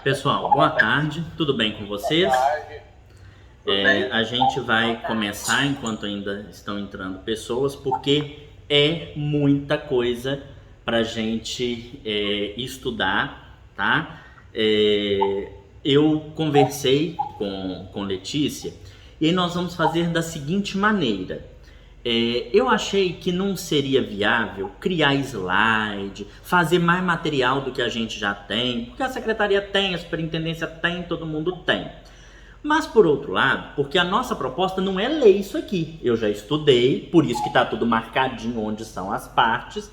Pessoal, boa tarde, tudo bem com vocês? A gente vai começar enquanto ainda estão entrando pessoas, porque é muita coisa para a gente estudar, tá? Eu conversei com Letícia e aí nós vamos fazer da seguinte maneira. Eu achei que não seria viável criar slide, fazer mais material do que a gente já tem, porque a secretaria tem, a superintendência tem, todo mundo tem. Mas por outro lado, porque a nossa proposta não é ler isso aqui. Eu já estudei, por isso que está tudo marcadinho onde são as partes.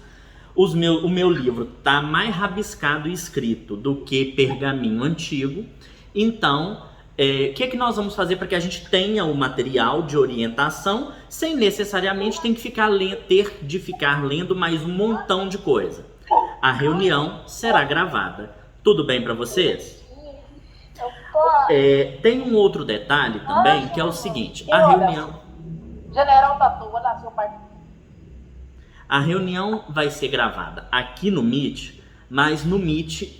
O meu livro está mais rabiscado e escrito do que pergaminho antigo. Então, o que é que nós vamos fazer para que a gente tenha o material de orientação sem necessariamente ter de ficar lendo mais um montão de coisa? A reunião será gravada. Tudo bem para vocês? Tem um outro detalhe também, que é o seguinte: a reunião vai ser gravada aqui no Meet, mas no Meet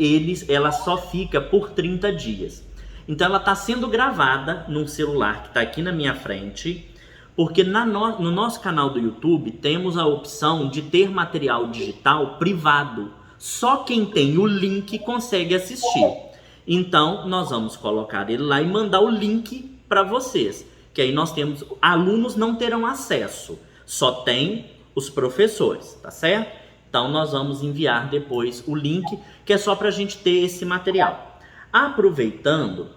ela só fica por 30 dias. Então ela está sendo gravada num celular que está aqui na minha frente, porque no nosso canal do YouTube temos a opção de ter material digital privado. Só quem tem o link consegue assistir. Então nós vamos colocar ele lá e mandar o link para vocês, que aí alunos não terão acesso, só tem os professores, tá certo? Então nós vamos enviar depois o link, que é só para a gente ter esse material. Aproveitando,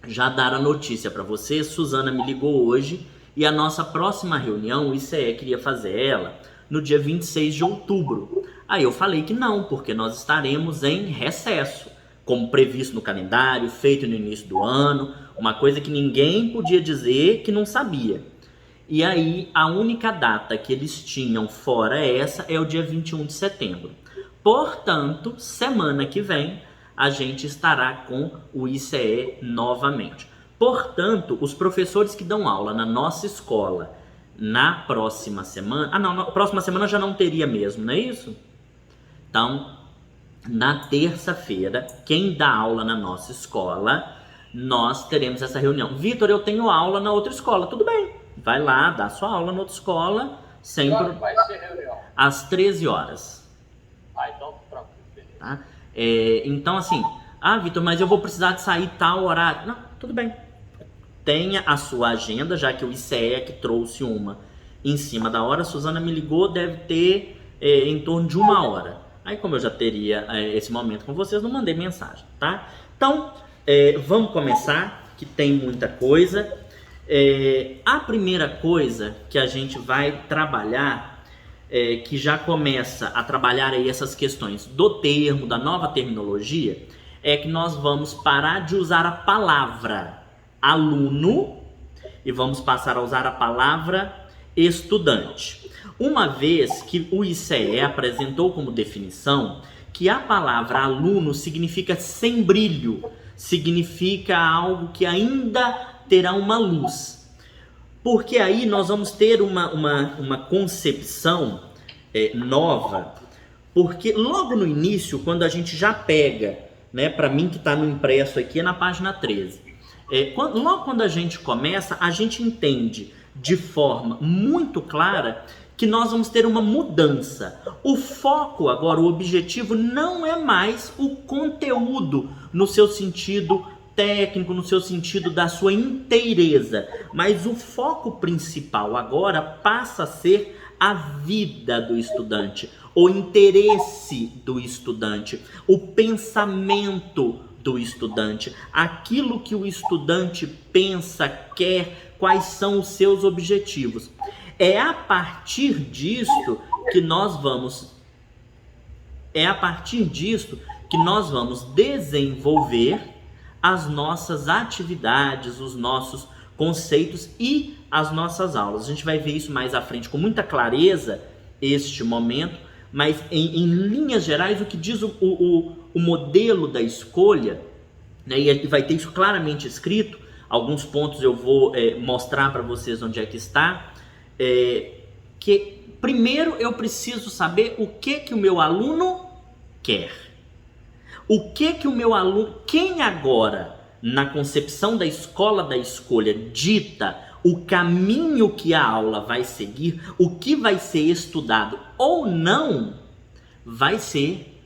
já dar a notícia para vocês, Suzana me ligou hoje e a nossa próxima reunião, o ICE queria fazer ela no dia 26 de outubro. Aí eu falei que não, porque nós estaremos em recesso, como previsto no calendário, feito no início do ano, uma coisa que ninguém podia dizer que não sabia. E aí a única data que eles tinham fora essa é o dia 21 de setembro. Portanto, semana que vem a gente estará com o ICE novamente. Portanto, os professores que dão aula na nossa escola na próxima semana... na próxima semana já não teria mesmo, não é isso? Então, na terça-feira, quem dá aula na nossa escola, nós teremos essa reunião. Vitor, eu tenho aula na outra escola. Tudo bem, vai lá, dá sua aula na outra escola. Sempre vai ser reunião? Às 13 horas. Então tranquilo. Tá? Então assim, Vitor, mas eu vou precisar de sair tal horário. Não, tudo bem. Tenha a sua agenda, já que o ICE é que trouxe uma em cima da hora. A Suzana me ligou, deve ter em torno de 1 hora. Aí como eu já teria esse momento com vocês, não mandei mensagem, tá? Então, vamos começar, que tem muita coisa. A primeira coisa que a gente vai trabalhar, que já começa a trabalhar aí essas questões do termo, da nova terminologia, é que nós vamos parar de usar a palavra aluno e vamos passar a usar a palavra estudante. Uma vez que o ICE apresentou como definição que a palavra aluno significa sem brilho, significa algo que ainda terá uma luz. Porque aí nós vamos ter uma concepção nova, porque logo no início, quando a gente já pega, né, para mim que está no impresso aqui, é na página 13, logo quando a gente começa, a gente entende de forma muito clara que nós vamos ter uma mudança. O foco agora, o objetivo não é mais o conteúdo no seu sentido técnico, no seu sentido da sua inteireza, mas o foco principal agora passa a ser a vida do estudante, o interesse do estudante, o pensamento do estudante, aquilo que o estudante pensa, quer, quais são os seus objetivos. É a partir disto que nós vamos desenvolver as nossas atividades, os nossos conceitos e as nossas aulas. A gente vai ver isso mais à frente com muita clareza este momento, mas em linhas gerais o que diz o modelo da escolha, né, e vai ter isso claramente escrito. Alguns pontos eu vou mostrar para vocês onde é que está, que primeiro eu preciso saber o que o meu aluno quer. O que o meu aluno, quem agora, na concepção da escola da escolha, dita o caminho que a aula vai seguir, o que vai ser estudado ou não, vai ser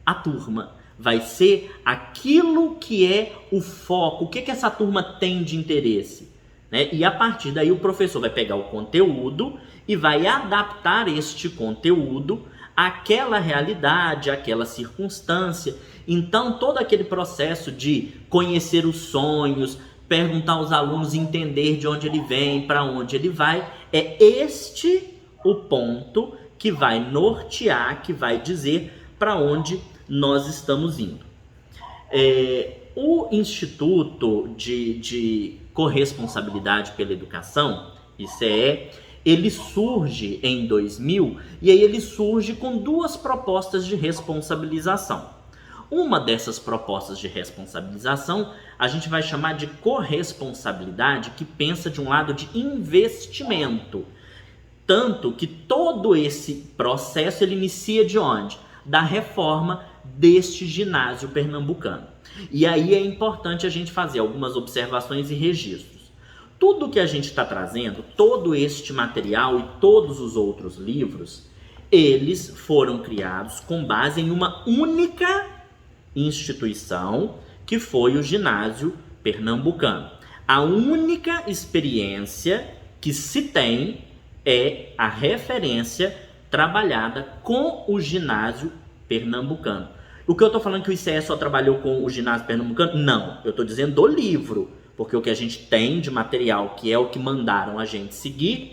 a turma. Vai ser aquilo que é o foco, o que essa turma tem de interesse, né? E a partir daí o professor vai pegar o conteúdo e vai adaptar este conteúdo àquela realidade, àquela circunstância. Então todo aquele processo de conhecer os sonhos, perguntar aos alunos, entender de onde ele vem, para onde ele vai, é este o ponto que vai nortear, que vai dizer para onde nós estamos indo. O Instituto de Corresponsabilidade pela Educação, ICE, ele surge em 2000 e aí ele surge com duas propostas de responsabilização. Uma dessas propostas de responsabilização a gente vai chamar de corresponsabilidade, que pensa de um lado de investimento. Tanto que todo esse processo ele inicia de onde? Da reforma deste ginásio pernambucano. E aí é importante a gente fazer algumas observações e registros. Tudo que a gente está trazendo, todo este material e todos os outros livros, eles foram criados com base em uma única instituição, que foi o ginásio pernambucano. A única experiência que se tem é a referência trabalhada com o ginásio pernambucano. O que eu estou falando que o ICE só trabalhou com o ginásio pernambucano? Não, eu estou dizendo do livro, porque o que a gente tem de material, que é o que mandaram a gente seguir,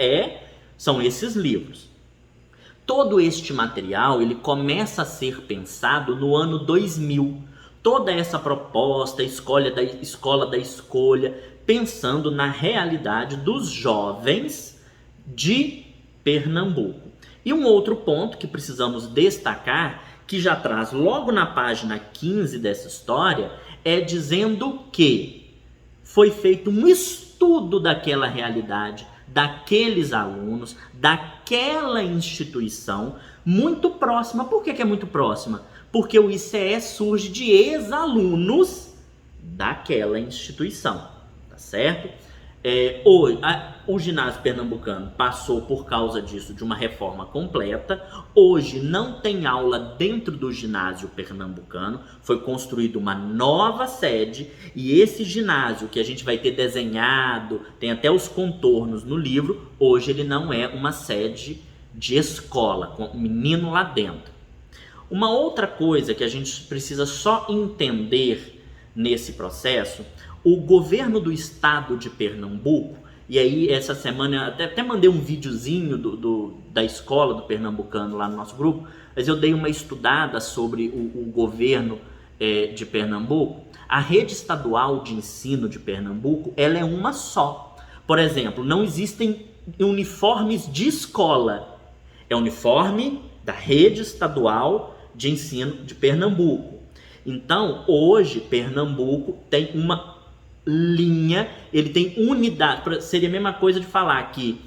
são esses livros. Todo este material ele começa a ser pensado no ano 2000. Toda essa proposta, escola da escolha, pensando na realidade dos jovens de Pernambuco. E um outro ponto que precisamos destacar, que já traz logo na página 15 dessa história, é dizendo que foi feito um estudo daquela realidade, daqueles alunos, daquela instituição, muito próxima. Por que é muito próxima? Porque o ICE surge de ex-alunos daquela instituição, tá certo? O ginásio pernambucano passou por causa disso de uma reforma completa. Hoje não tem aula dentro do ginásio pernambucano, foi construída uma nova sede e esse ginásio que a gente vai ter desenhado, tem até os contornos no livro, hoje ele não é uma sede de escola, com menino lá dentro. Uma outra coisa que a gente precisa só entender nesse processo, o governo do estado de Pernambuco, e aí essa semana até mandei um videozinho da escola do pernambucano lá no nosso grupo, mas eu dei uma estudada sobre o governo de Pernambuco. A rede estadual de ensino de Pernambuco, ela é uma só. Por exemplo, não existem uniformes de escola, é uniforme da rede estadual de ensino de Pernambuco. Então, hoje, Pernambuco tem uma linha, ele tem unidade. Seria a mesma coisa de falar que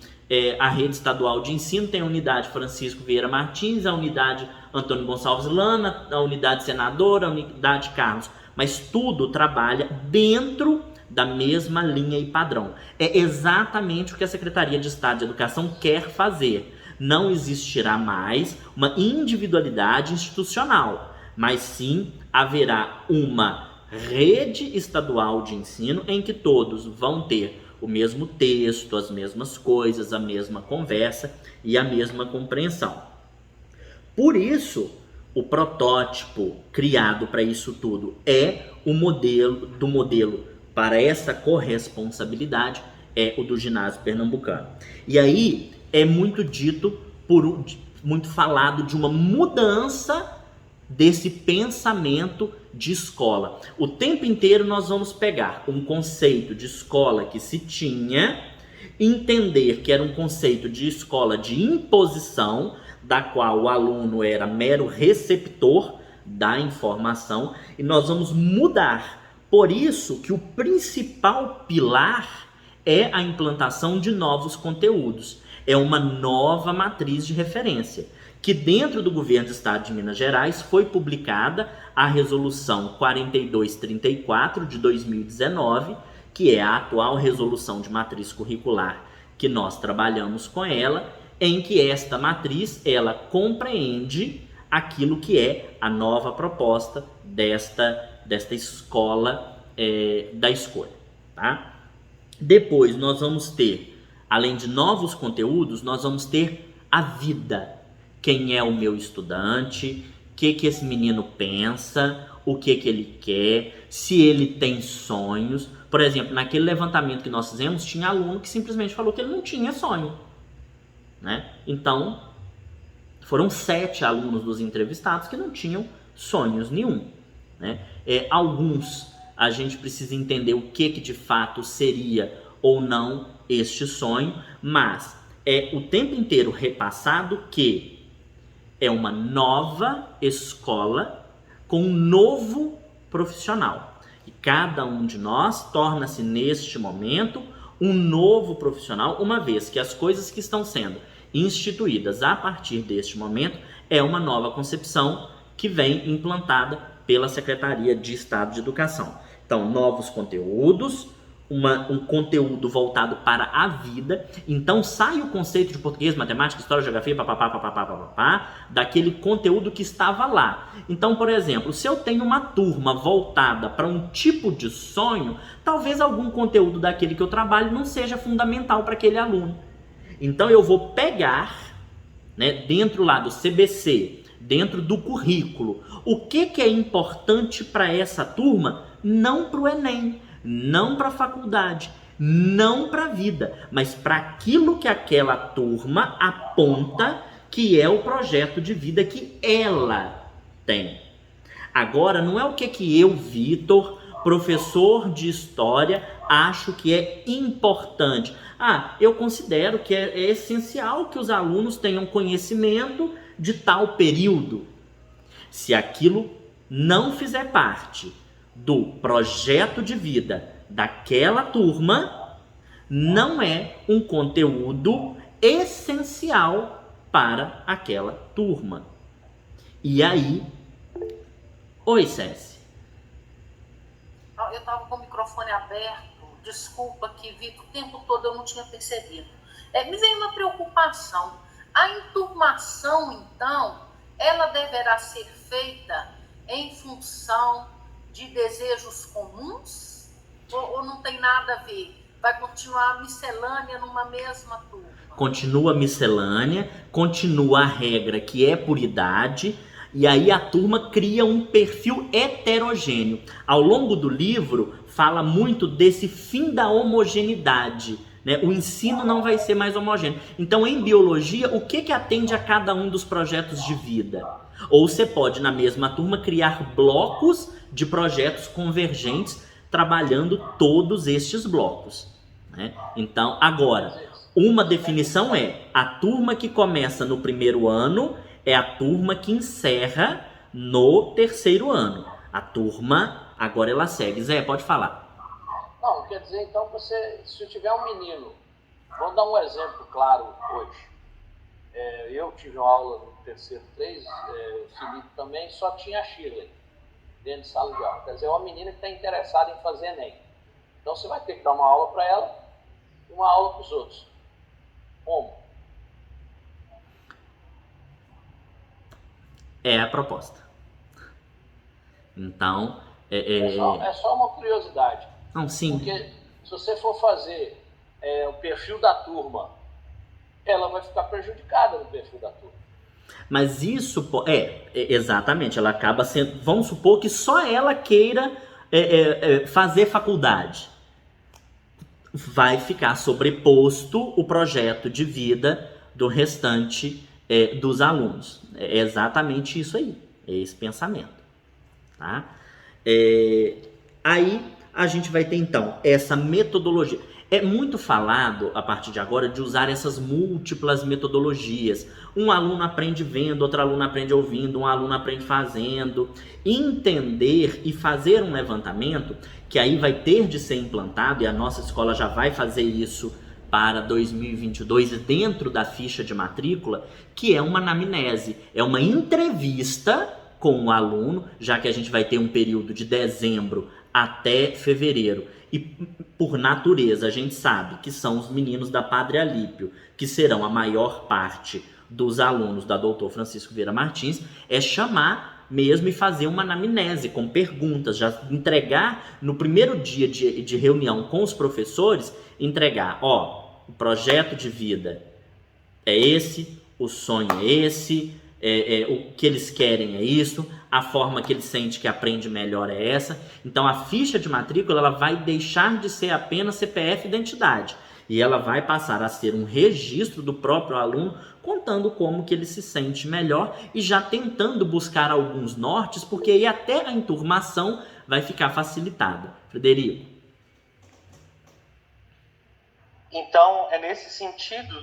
a rede estadual de ensino tem a unidade Francisco Vieira Martins, a unidade Antônio Gonçalves Lana, a unidade Senador, a unidade Carlos, mas tudo trabalha dentro da mesma linha e padrão. É exatamente o que a Secretaria de Estado de Educação quer fazer. Não existirá mais uma individualidade institucional, mas sim haverá uma rede estadual de ensino em que todos vão ter o mesmo texto, as mesmas coisas, a mesma conversa e a mesma compreensão. Por isso, o protótipo criado para isso tudo é o modelo para essa corresponsabilidade, é o do ginásio pernambucano. E aí é muito muito falado de uma mudança desse pensamento de escola. O tempo inteiro nós vamos pegar um conceito de escola que se tinha, entender que era um conceito de escola de imposição, da qual o aluno era mero receptor da informação, e nós vamos mudar. Por isso que o principal pilar é a implantação de novos conteúdos. É uma nova matriz de referência, que dentro do governo do estado de Minas Gerais foi publicada a resolução 4234 de 2019, que é a atual resolução de matriz curricular que nós trabalhamos com ela, em que esta matriz ela compreende aquilo que é a nova proposta desta escola da escolha, tá? Depois nós vamos ter, além de novos conteúdos, nós vamos ter a vida. Quem é o meu estudante, o que esse menino pensa, o que ele quer, se ele tem sonhos. Por exemplo, naquele levantamento que nós fizemos, tinha aluno que simplesmente falou que ele não tinha sonho, né? Então, foram 7 alunos dos entrevistados que não tinham sonhos nenhum, né? Alguns a gente precisa entender o que de fato seria ou não este sonho, mas é o tempo inteiro repassado que é uma nova escola com um novo profissional. E cada um de nós torna-se neste momento um novo profissional, uma vez que as coisas que estão sendo instituídas a partir deste momento é uma nova concepção que vem implantada pela Secretaria de Estado de Educação. Então, novos conteúdos, um conteúdo voltado para a vida. Então, sai o conceito de português, matemática, história, geografia, daquele conteúdo que estava lá. Então, por exemplo, se eu tenho uma turma voltada para um tipo de sonho, talvez algum conteúdo daquele que eu trabalho não seja fundamental para aquele aluno. Então, eu vou pegar, né, dentro lá do CBC, dentro do currículo, o que é importante para essa turma, não para o Enem, não para a faculdade, não para a vida, mas para aquilo que aquela turma aponta que é o projeto de vida que ela tem. Agora, não é o que eu, Vitor, professor de história, acho que é importante. Eu considero que é essencial que os alunos tenham conhecimento de tal período. Se aquilo não fizer parte do projeto de vida daquela turma, não é um conteúdo essencial para aquela turma. E aí... Oi, Cési. Eu estava com o microfone aberto, desculpa que vi o tempo todo eu não tinha percebido. Me veio uma preocupação. A enturmação, então, ela deverá ser feita em função de desejos comuns? Ou não tem nada a ver? Vai continuar a miscelânea numa mesma turma? Continua a miscelânea, continua a regra que é por idade, e aí a turma cria um perfil heterogêneo. Ao longo do livro, fala muito desse fim da homogeneidade, né? O ensino não vai ser mais homogêneo. Então, em biologia, o que atende a cada um dos projetos de vida? Ou você pode, na mesma turma, criar blocos de projetos convergentes, trabalhando todos estes blocos, né? Então, agora, uma definição é: a turma que começa no primeiro ano é a turma que encerra no terceiro ano. A turma, agora ela segue. Zé, pode falar. Não, quer dizer, então, se tiver um menino, vou dar um exemplo claro hoje. Eu tive uma aula no terceiro 3, o Felipe também, só tinha a Shirley dentro de sala de aula. Quer dizer, é uma menina que está interessada em fazer Enem. Então, você vai ter que dar uma aula para ela e uma aula para os outros. Como? É a proposta. Então, É só uma curiosidade. Não, sim. Porque se você for fazer o perfil da turma, ela vai ficar prejudicada no perfil da turma. Mas isso, exatamente, ela acaba sendo, vamos supor que só ela queira fazer faculdade. Vai ficar sobreposto o projeto de vida do restante dos alunos. É exatamente isso aí, é esse pensamento, tá? Aí a gente vai ter então essa metodologia. É muito falado a partir de agora de usar essas múltiplas metodologias. Um aluno aprende vendo, outro aluno aprende ouvindo, um aluno aprende fazendo. Entender e fazer um levantamento que aí vai ter de ser implantado, e a nossa escola já vai fazer isso para 2022 dentro da ficha de matrícula, que é uma anamnese, é uma entrevista com o aluno, já que a gente vai ter um período de dezembro até fevereiro. E por natureza a gente sabe que são os meninos da Padre Alípio, que serão a maior parte dos alunos da Dr. Francisco Vieira Martins, é chamar mesmo e fazer uma anamnese com perguntas, já entregar no primeiro dia de reunião com os professores, entregar, o projeto de vida é esse, o sonho é esse, o que eles querem é isso, a forma que eles sentem que aprende melhor é essa. Então a ficha de matrícula ela vai deixar de ser apenas CPF e identidade, e ela vai passar a ser um registro do próprio aluno, contando como que ele se sente melhor e já tentando buscar alguns nortes, porque aí até a enturmação vai ficar facilitada. Frederico? Então, é nesse sentido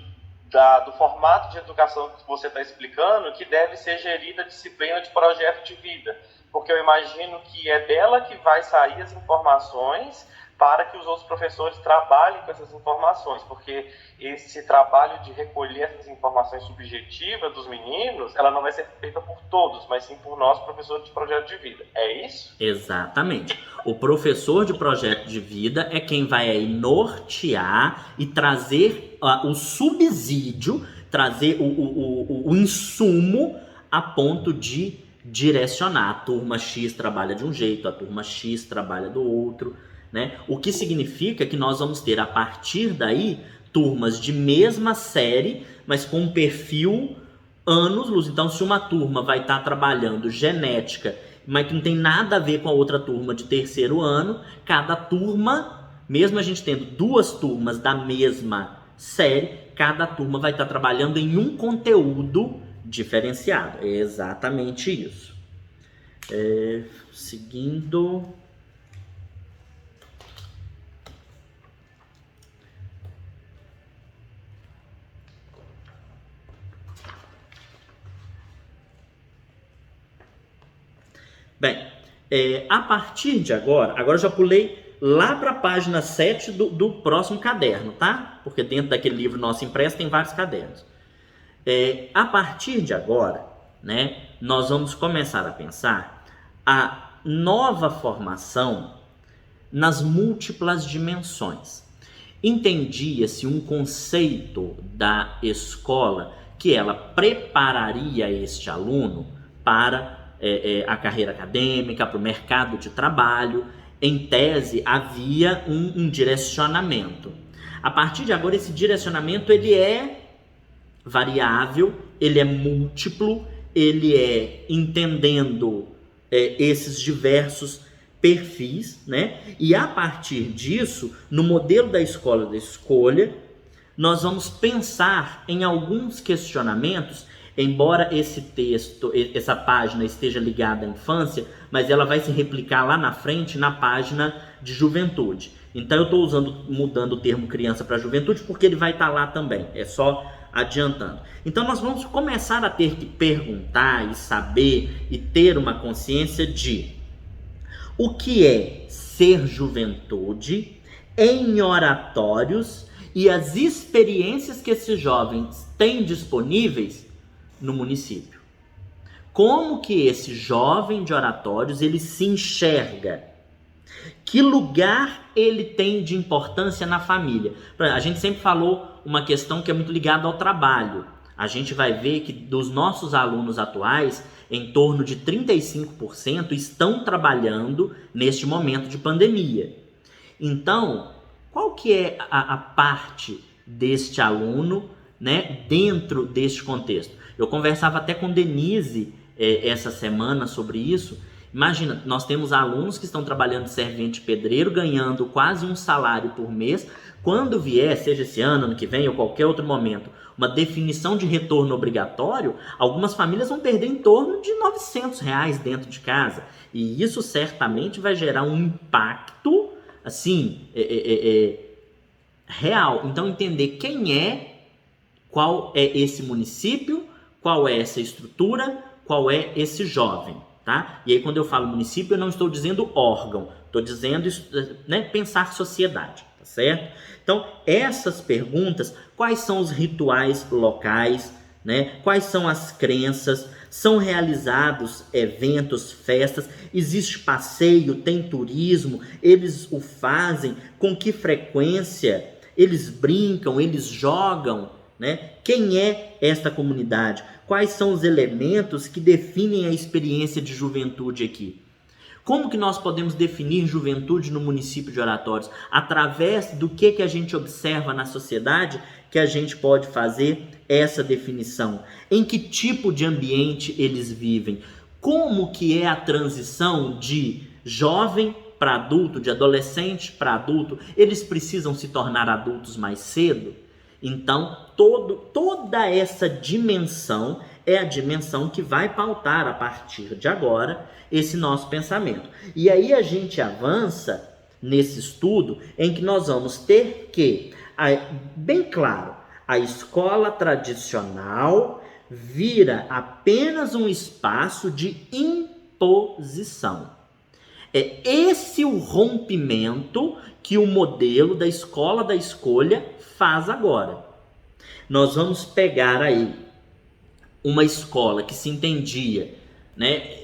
do formato de educação que você está explicando que deve ser gerida a disciplina de projeto de vida, porque eu imagino que é dela que vai sair as informações para que os outros professores trabalhem com essas informações, porque esse trabalho de recolher essas informações subjetivas dos meninos, ela não vai ser feita por todos, mas sim por nós, professores de projeto de vida. É isso? Exatamente. O professor de projeto de vida é quem vai aí nortear e trazer o subsídio, trazer o insumo a ponto de direcionar. A turma X trabalha de um jeito, a turma X trabalha do outro, né? O que significa que nós vamos ter, a partir daí, turmas de mesma série, mas com um perfil anos-luz. Então, se uma turma vai estar trabalhando genética, mas que não tem nada a ver com a outra turma de terceiro ano, cada turma, mesmo a gente tendo duas turmas da mesma série, cada turma vai estar trabalhando em um conteúdo diferenciado. É exatamente isso. Seguindo... Bem, a partir de agora eu já pulei lá para a página 7 do próximo caderno, tá? Porque dentro daquele livro nosso impresso tem vários cadernos. A partir de agora, né, nós vamos começar a pensar a nova formação nas múltiplas dimensões. Entendia-se um conceito da escola que ela prepararia este aluno para a carreira acadêmica, para o mercado de trabalho. Em tese, havia um direcionamento. A partir de agora, esse direcionamento ele é variável, ele é múltiplo, ele é entendendo esses diversos perfis, né? E a partir disso, no modelo da escola da escolha, nós vamos pensar em alguns questionamentos. Embora esse texto, essa página esteja ligada à infância, mas ela vai se replicar lá na frente na página de juventude. Então eu estou mudando o termo criança para juventude porque ele vai estar lá também, é só adiantando. Então nós vamos começar a ter que perguntar e saber e ter uma consciência de o que é ser juventude em oratórios e as experiências que esses jovens têm disponíveis no município. Como que esse jovem de oratórios ele se enxerga? Que lugar ele tem de importância na família? A gente sempre falou uma questão que é muito ligada ao trabalho. A gente vai ver que dos nossos alunos atuais, em torno de 35% estão trabalhando neste momento de pandemia. Então, qual que é a parte deste aluno, né, dentro deste contexto? Eu conversava até com Denise essa semana sobre isso. Imagina, nós temos alunos que estão trabalhando de servente pedreiro, ganhando quase um salário por mês. Quando vier, seja esse ano que vem ou qualquer outro momento, uma definição de retorno obrigatório, algumas famílias vão perder em torno de R$900 dentro de casa. E isso certamente vai gerar um impacto, assim, real. Então, entender qual é esse município, qual é essa estrutura, qual é esse jovem, tá? E aí quando eu falo município, eu não estou dizendo órgão, estou dizendo, né, pensar sociedade. tá certo? Então, essas perguntas, quais são os rituais locais, né? Quais são as crenças? São realizados eventos, festas? Existe passeio? Tem turismo? Eles o fazem? Com que frequência? Eles brincam? Eles jogam? Né? Quem é esta comunidade? Quais são os elementos que definem a experiência de juventude aqui? Como que nós podemos definir juventude no município de Oratórios? Através do que a gente observa na sociedade que a gente pode fazer essa definição. Em que tipo de ambiente eles vivem? Como que é a transição de jovem para adulto, de adolescente para adulto? Eles precisam se tornar adultos mais cedo? Então, toda essa dimensão é a dimensão que vai pautar a partir de agora esse nosso pensamento. E aí a gente avança nesse estudo em que nós vamos ter que, bem claro, a escola tradicional vira apenas um espaço de imposição. É esse o rompimento que o modelo da escola da escolha faz agora. Nós vamos pegar aí uma escola que se entendia, né?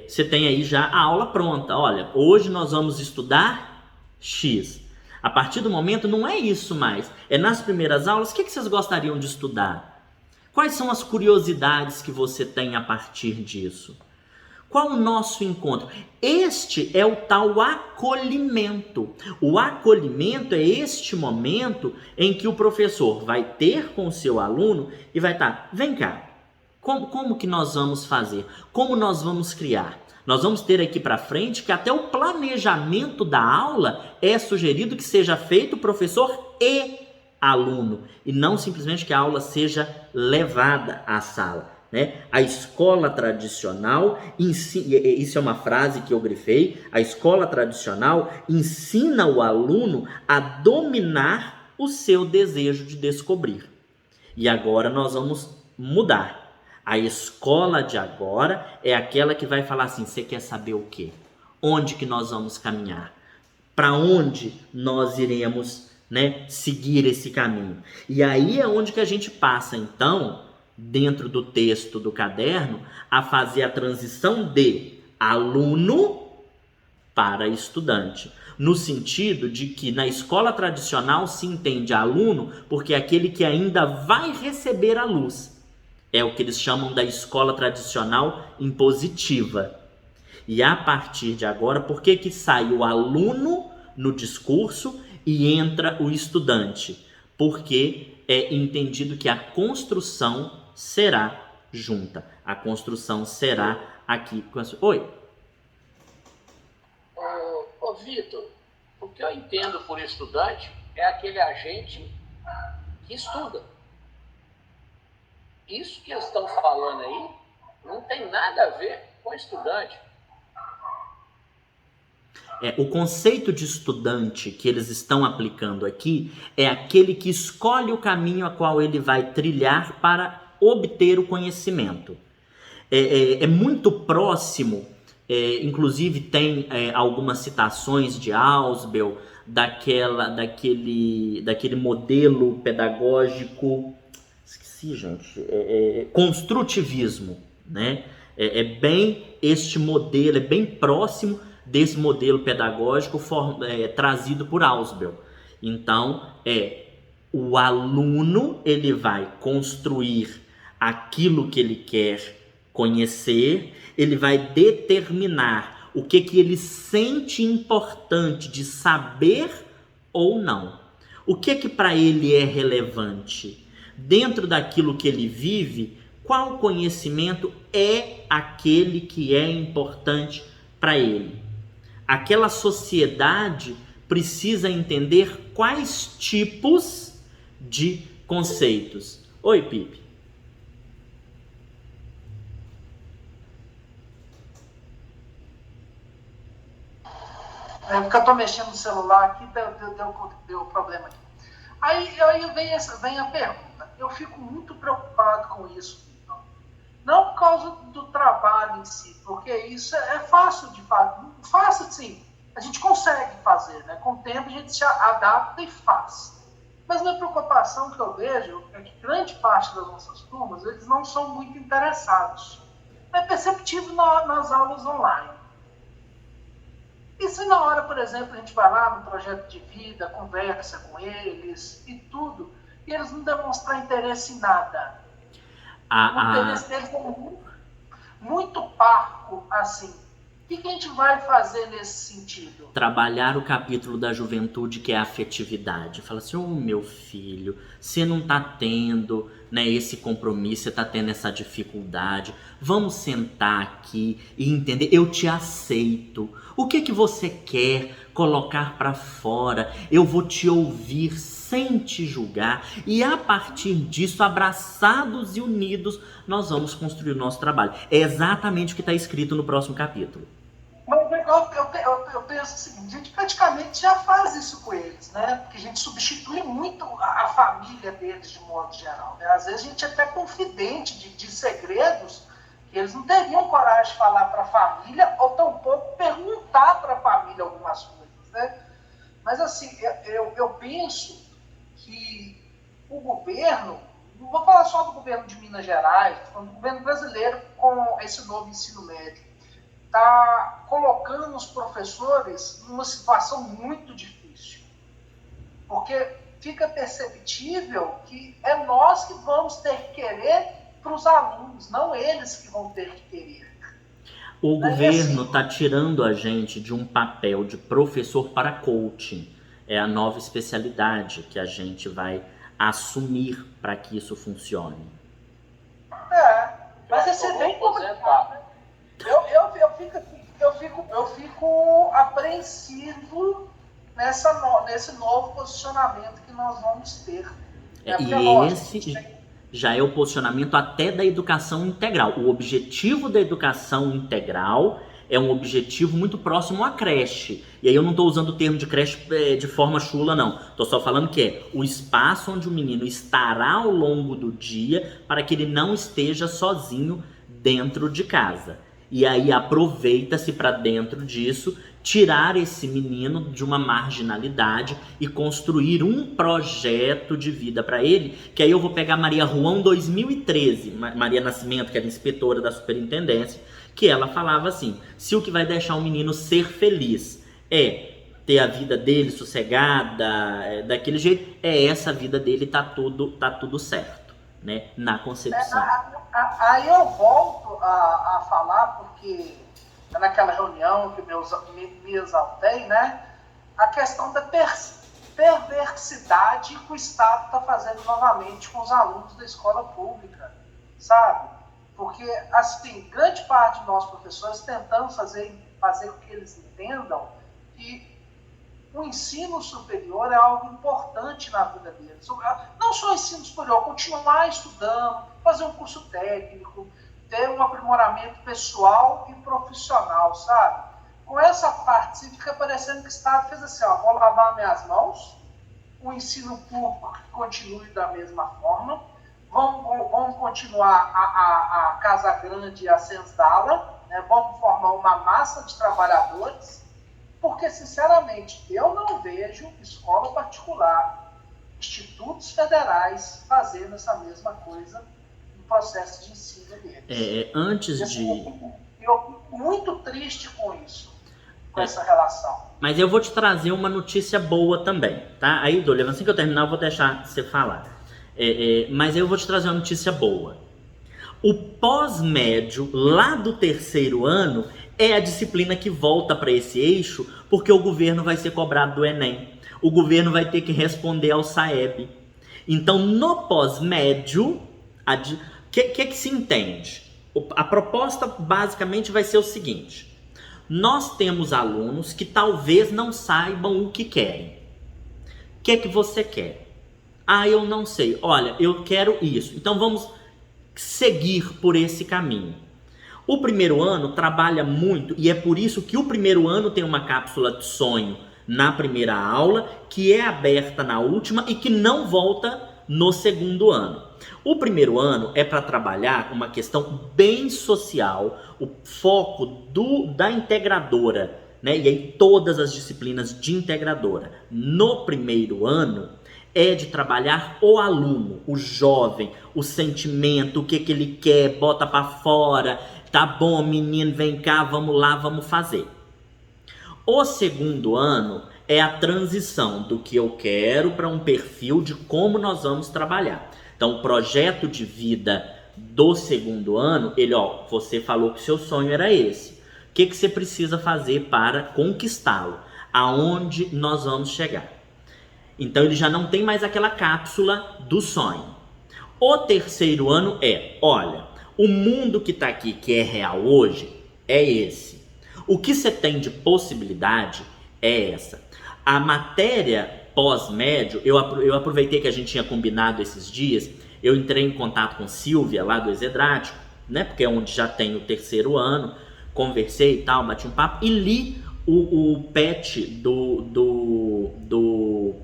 Você tem aí já a aula pronta. Olha, hoje nós vamos estudar X. A partir do momento não é isso mais. É nas primeiras aulas, o que vocês gostariam de estudar? Quais são as curiosidades que você tem a partir disso? Qual o nosso encontro? Este é o tal acolhimento. O acolhimento é este momento em que o professor vai ter com o seu aluno e vai estar, vem cá, como que nós vamos fazer? Como nós vamos criar? Nós vamos ter aqui para frente que até o planejamento da aula é sugerido que seja feito professor e aluno, e não simplesmente que a aula seja levada à sala. Né? A escola tradicional, isso é uma frase que eu grifei, a escola tradicional ensina o aluno a dominar o seu desejo de descobrir. E agora nós vamos mudar. A escola de agora é aquela que vai falar assim, você quer saber o quê? Onde que nós vamos caminhar? Para onde nós iremos, né, seguir esse caminho? E aí é onde que a gente passa, então, dentro do texto do caderno, a fazer a transição de aluno para estudante. No sentido de que na escola tradicional se entende aluno porque é aquele que ainda vai receber a luz. É o que eles chamam da escola tradicional impositiva. E a partir de agora, por que sai o aluno no discurso e entra o estudante? Porque é entendido que a construção será junta. A construção será aqui. Oi. Ô Vitor, o que eu entendo por estudante é aquele agente que estuda. Isso que eles estão falando aí não tem nada a ver com estudante. O conceito de estudante que eles estão aplicando aqui é aquele que escolhe o caminho a qual ele vai trilhar para obter o conhecimento. É muito próximo, inclusive tem algumas citações de Ausubel, daquele modelo pedagógico, esqueci, gente, construtivismo, né? É bem este modelo, é bem próximo desse modelo pedagógico trazido por Ausubel. Então, o aluno, ele vai construir aquilo que ele quer conhecer, ele vai determinar o que ele sente importante de saber ou não. O que para ele é relevante? Dentro daquilo que ele vive, qual conhecimento é aquele que é importante para ele? Aquela sociedade precisa entender quais tipos de conceitos. Oi, Pipe. É porque eu estou mexendo no celular aqui, deu problema aqui. Aí vem a pergunta. Eu fico muito preocupado com isso, então. Não por causa do trabalho em si, porque isso é fácil de fazer. Fácil, sim. a gente consegue fazer, né? Com o tempo a gente se adapta e faz. Mas a minha preocupação que eu vejo é que grande parte das nossas turmas, eles não são muito interessados. É perceptível nas aulas online. E se na hora, por exemplo, a gente vai lá no projeto de vida, conversa com eles e tudo, e eles não demonstram interesse em nada? O interesse deles é muito parco, assim. O que a gente vai fazer nesse sentido? Trabalhar o capítulo da juventude, que é a afetividade. Fala assim, meu filho, você não tá tendo, né, esse compromisso, você tá tendo essa dificuldade. Vamos sentar aqui e entender. Eu te aceito. O que você quer colocar para fora? Eu vou te ouvir sem te julgar. E a partir disso, abraçados e unidos, nós vamos construir o nosso trabalho. É exatamente o que está escrito no próximo capítulo. Mas eu penso o seguinte, a gente praticamente já faz isso com eles, né? Porque a gente substitui muito a família deles de modo geral, né? Às vezes a gente é até confidente de segredos que eles não teriam coragem de falar para a família ou tampouco perguntar para a família algumas coisas, né? Mas assim, eu penso que o governo, não vou falar só do governo de Minas Gerais, estou falando do governo brasileiro com esse novo ensino médio, está colocando os professores numa situação muito difícil. Porque fica perceptível que é nós que vamos ter que querer para os alunos, não eles que vão ter que querer. O governo está tirando a gente de um papel de professor para coaching. É a nova especialidade que a gente vai assumir para que isso funcione. Mas esse é bem complicado. Eu fico apreensivo nesse novo posicionamento que nós vamos ter. E esse já é o posicionamento até da educação integral. O objetivo da educação integral é um objetivo muito próximo à creche. E aí eu não estou usando o termo de creche de forma chula, não. Estou só falando que é o espaço onde o menino estará ao longo do dia para que ele não esteja sozinho dentro de casa. E aí aproveita-se para dentro disso, tirar esse menino de uma marginalidade e construir um projeto de vida para ele, que aí eu vou pegar Maria Juan 2013, Maria Nascimento, que era inspetora da superintendência, que ela falava assim, se o que vai deixar o menino ser feliz é ter a vida dele sossegada, daquele jeito, essa vida dele, tá tudo certo, né, na concepção. Aí eu volto a falar, porque naquela reunião que me exaltei, né? A questão da perversidade que o Estado está fazendo novamente com os alunos da escola pública, sabe? Porque, assim, grande parte de nós professores tentamos fazer com que eles entendam que o ensino superior é algo importante na vida deles. Não só o ensino superior, continuar estudando, fazer um curso técnico, ter um aprimoramento pessoal e profissional, sabe? Com essa parte, fica parecendo que o Estado fez assim, vou lavar minhas mãos, o ensino público continue da mesma forma, vamos continuar a Casa Grande e a Senzala, né? Vamos formar uma massa de trabalhadores, porque, sinceramente, eu não vejo escola particular, institutos federais fazendo essa mesma coisa no processo de ensino deles. Eu fico muito triste com isso, com essa relação. Mas eu vou te trazer uma notícia boa também, tá? Aí, Dolian, assim que eu terminar, eu vou deixar você falar. Mas eu vou te trazer uma notícia boa. O pós-médio, lá do 3º ano, é a disciplina que volta para esse eixo, porque o governo vai ser cobrado do Enem. O governo vai ter que responder ao SAEB. Então, no pós-médio, o que se entende? A proposta basicamente vai ser o seguinte. Nós temos alunos que talvez não saibam o que querem. O que você quer? Eu não sei. Olha, eu quero isso. Então, vamos seguir por esse caminho. O primeiro ano trabalha muito, e é por isso que o primeiro ano tem uma cápsula de sonho na primeira aula, que é aberta na última e que não volta no segundo ano. O primeiro ano é para trabalhar uma questão bem social, o foco da integradora né? E aí todas as disciplinas de integradora no primeiro ano é de trabalhar o aluno, o jovem, o sentimento, o que ele quer, bota para fora, tá bom, menino, vem cá, vamos lá, vamos fazer. O segundo ano é a transição do que eu quero para um perfil de como nós vamos trabalhar. Então, o projeto de vida do segundo ano, ele, ó, você falou que o seu sonho era esse. O que você precisa fazer para conquistá-lo? Aonde nós vamos chegar? Então, ele já não tem mais aquela cápsula do sonho. O terceiro ano é, olha, o mundo que está aqui, que é real hoje, é esse. O que você tem de possibilidade é essa. A matéria pós-médio, eu aproveitei que a gente tinha combinado esses dias, eu entrei em contato com Silvia, lá do Exedrático, né, porque é onde já tem o terceiro ano, conversei e tal, bati um papo, e li o PET do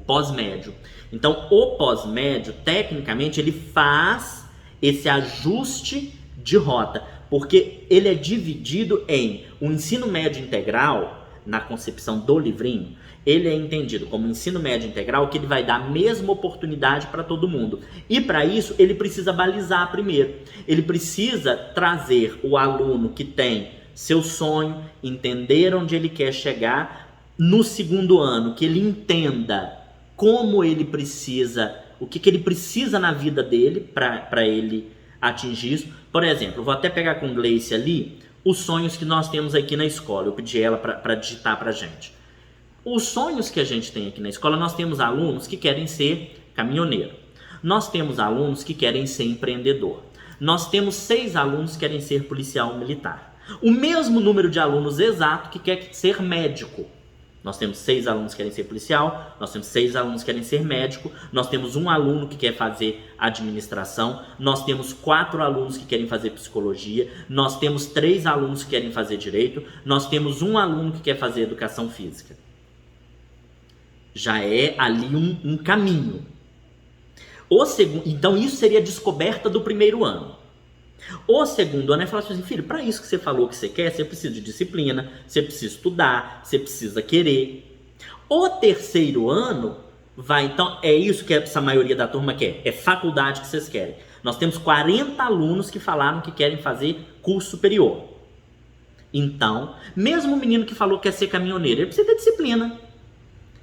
pós-médio. Então, o pós-médio, tecnicamente, ele faz esse ajuste de rota, porque ele é dividido em um ensino médio integral, na concepção do livrinho, ele é entendido como ensino médio integral, que ele vai dar a mesma oportunidade para todo mundo. E para isso, ele precisa balizar primeiro. Ele precisa trazer o aluno que tem seu sonho, entender onde ele quer chegar no segundo ano, que ele entenda como ele precisa, o que ele precisa na vida dele para ele atingir isso. Por exemplo, eu vou até pegar com Gleice ali os sonhos que nós temos aqui na escola. Eu pedi ela para digitar para a gente. Os sonhos que a gente tem aqui na escola, nós temos alunos que querem ser caminhoneiro. Nós temos alunos que querem ser empreendedor. Nós temos 6 alunos que querem ser policial militar. O mesmo número de alunos exato que quer ser médico. Nós temos 6 alunos que querem ser policial, nós temos 6 alunos que querem ser médico, nós temos um aluno que quer fazer administração, nós temos 4 alunos que querem fazer psicologia, nós temos 3 alunos que querem fazer direito, nós temos um aluno que quer fazer educação física. Já é ali um caminho. Então isso seria a descoberta do primeiro ano. O segundo ano é falar assim, filho, para isso que você falou que você quer, você precisa de disciplina, você precisa estudar, você precisa querer. O terceiro ano vai, então, é isso que essa maioria da turma quer, é faculdade que vocês querem. Nós temos 40 alunos que falaram que querem fazer curso superior. Então, mesmo o menino que falou que quer ser caminhoneiro, ele precisa ter disciplina.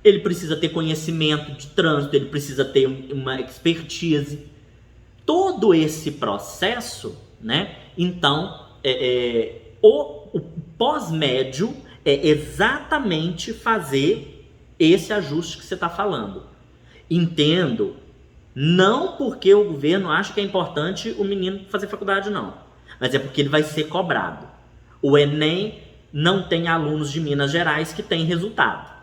Ele precisa ter conhecimento de trânsito, ele precisa ter uma expertise. Todo esse processo, né? Então, o pós-médio é exatamente fazer esse ajuste que você está falando. Entendo, não porque o governo acha que é importante o menino fazer faculdade, não. Mas é porque ele vai ser cobrado. O Enem não tem alunos de Minas Gerais que têm resultado.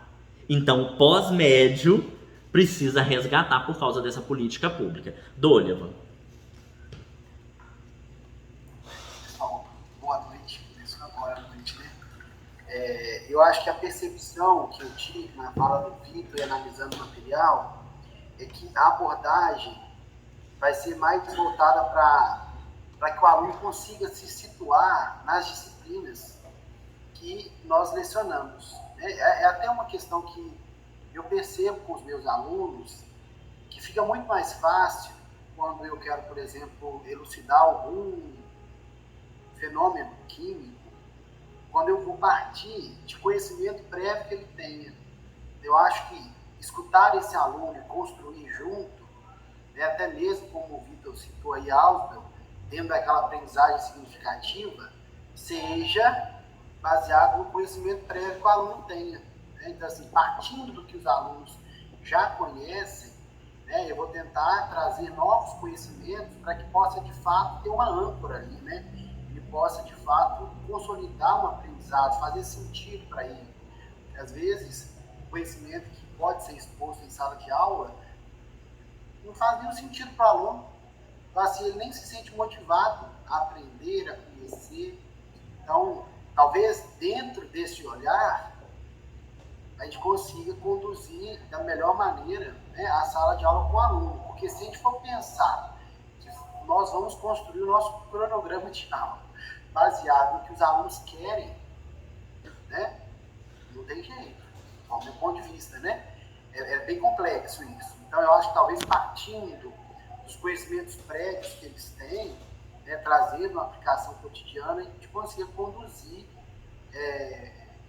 Então, o pós-médio precisa resgatar por causa dessa política pública. Dolivan. Boa noite, começou agora à noite, né? Eu acho que a percepção que eu tive na fala do Vitor e analisando o material é que a abordagem vai ser mais voltada para que o aluno consiga se situar nas disciplinas que nós lecionamos. É até uma questão que eu percebo com os meus alunos, que fica muito mais fácil quando eu quero, por exemplo, elucidar algum fenômeno químico, quando eu vou partir de conhecimento prévio que ele tenha. Eu acho que escutar esse aluno e construir junto, né, até mesmo como o Vitor citou aí, Ausbel, dentro daquela aprendizagem significativa, seja baseado no conhecimento prévio que o aluno tenha. Né? Então, assim, partindo do que os alunos já conhecem, né, eu vou tentar trazer novos conhecimentos para que possa, de fato, ter uma âncora ali, né? Ele possa, de fato, consolidar um aprendizado, fazer sentido para ele. Porque, às vezes, o conhecimento que pode ser exposto em sala de aula não faz nenhum sentido para o aluno. Então, assim, ele nem se sente motivado a aprender, a conhecer. Então, talvez dentro desse olhar, a gente consiga conduzir da melhor maneira, né, a sala de aula com o aluno. Porque se a gente for pensar que nós vamos construir o nosso cronograma de aula baseado no que os alunos querem, né, jeito, ao meu ponto de vista, né? É bem complexo isso. Então, eu acho que talvez partindo dos conhecimentos prévios que eles têm, né, trazendo uma aplicação cotidiana, a gente consiga conduzir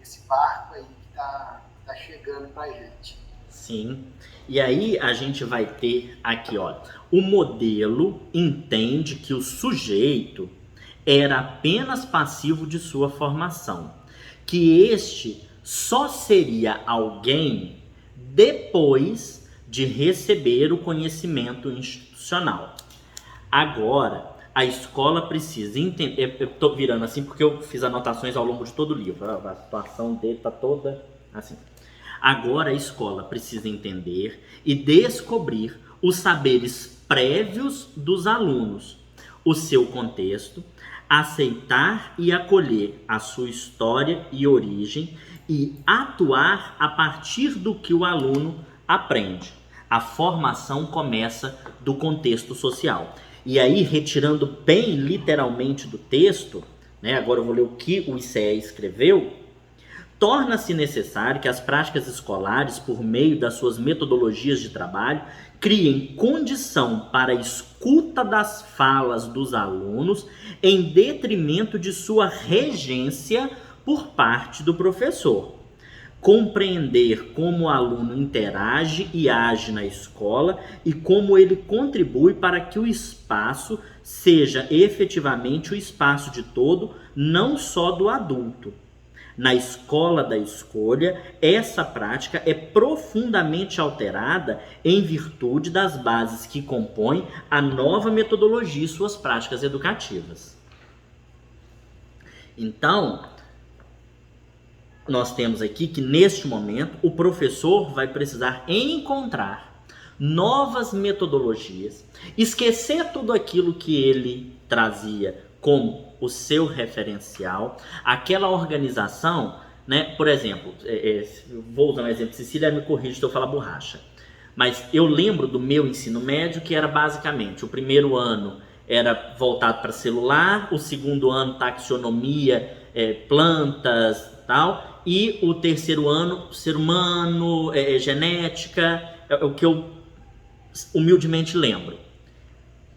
esse barco aí que está chegando para a gente. Sim. E aí a gente vai ter aqui, ó, o modelo entende que o sujeito era apenas passivo de sua formação, que este só seria alguém depois de receber o conhecimento institucional. Agora, a escola precisa entender... Eu tô virando assim porque eu fiz anotações ao longo de todo o livro. A situação dele tá toda assim. Agora a escola precisa entender e descobrir os saberes prévios dos alunos, o seu contexto, aceitar e acolher a sua história e origem e atuar a partir do que o aluno aprende. A formação começa do contexto social. E aí, retirando bem literalmente do texto, né, agora eu vou ler o que o ICE escreveu, torna-se necessário que as práticas escolares, por meio das suas metodologias de trabalho, criem condição para a escuta das falas dos alunos em detrimento de sua regência por parte do professor. Compreender como o aluno interage e age na escola e como ele contribui para que o espaço seja efetivamente o espaço de todo, não só do adulto. Na escola da escolha, essa prática é profundamente alterada em virtude das bases que compõem a nova metodologia e suas práticas educativas. Então, nós temos aqui que, neste momento, o professor vai precisar encontrar novas metodologias, esquecer tudo aquilo que ele trazia como o seu referencial, aquela organização, né? Por exemplo, vou usar um exemplo, Cecília me corrige se eu falar borracha, mas eu lembro do meu ensino médio que era basicamente, o primeiro ano era voltado para celular, o segundo ano taxonomia, plantas, tal, e o terceiro ano ser humano, genética, é o que eu humildemente lembro.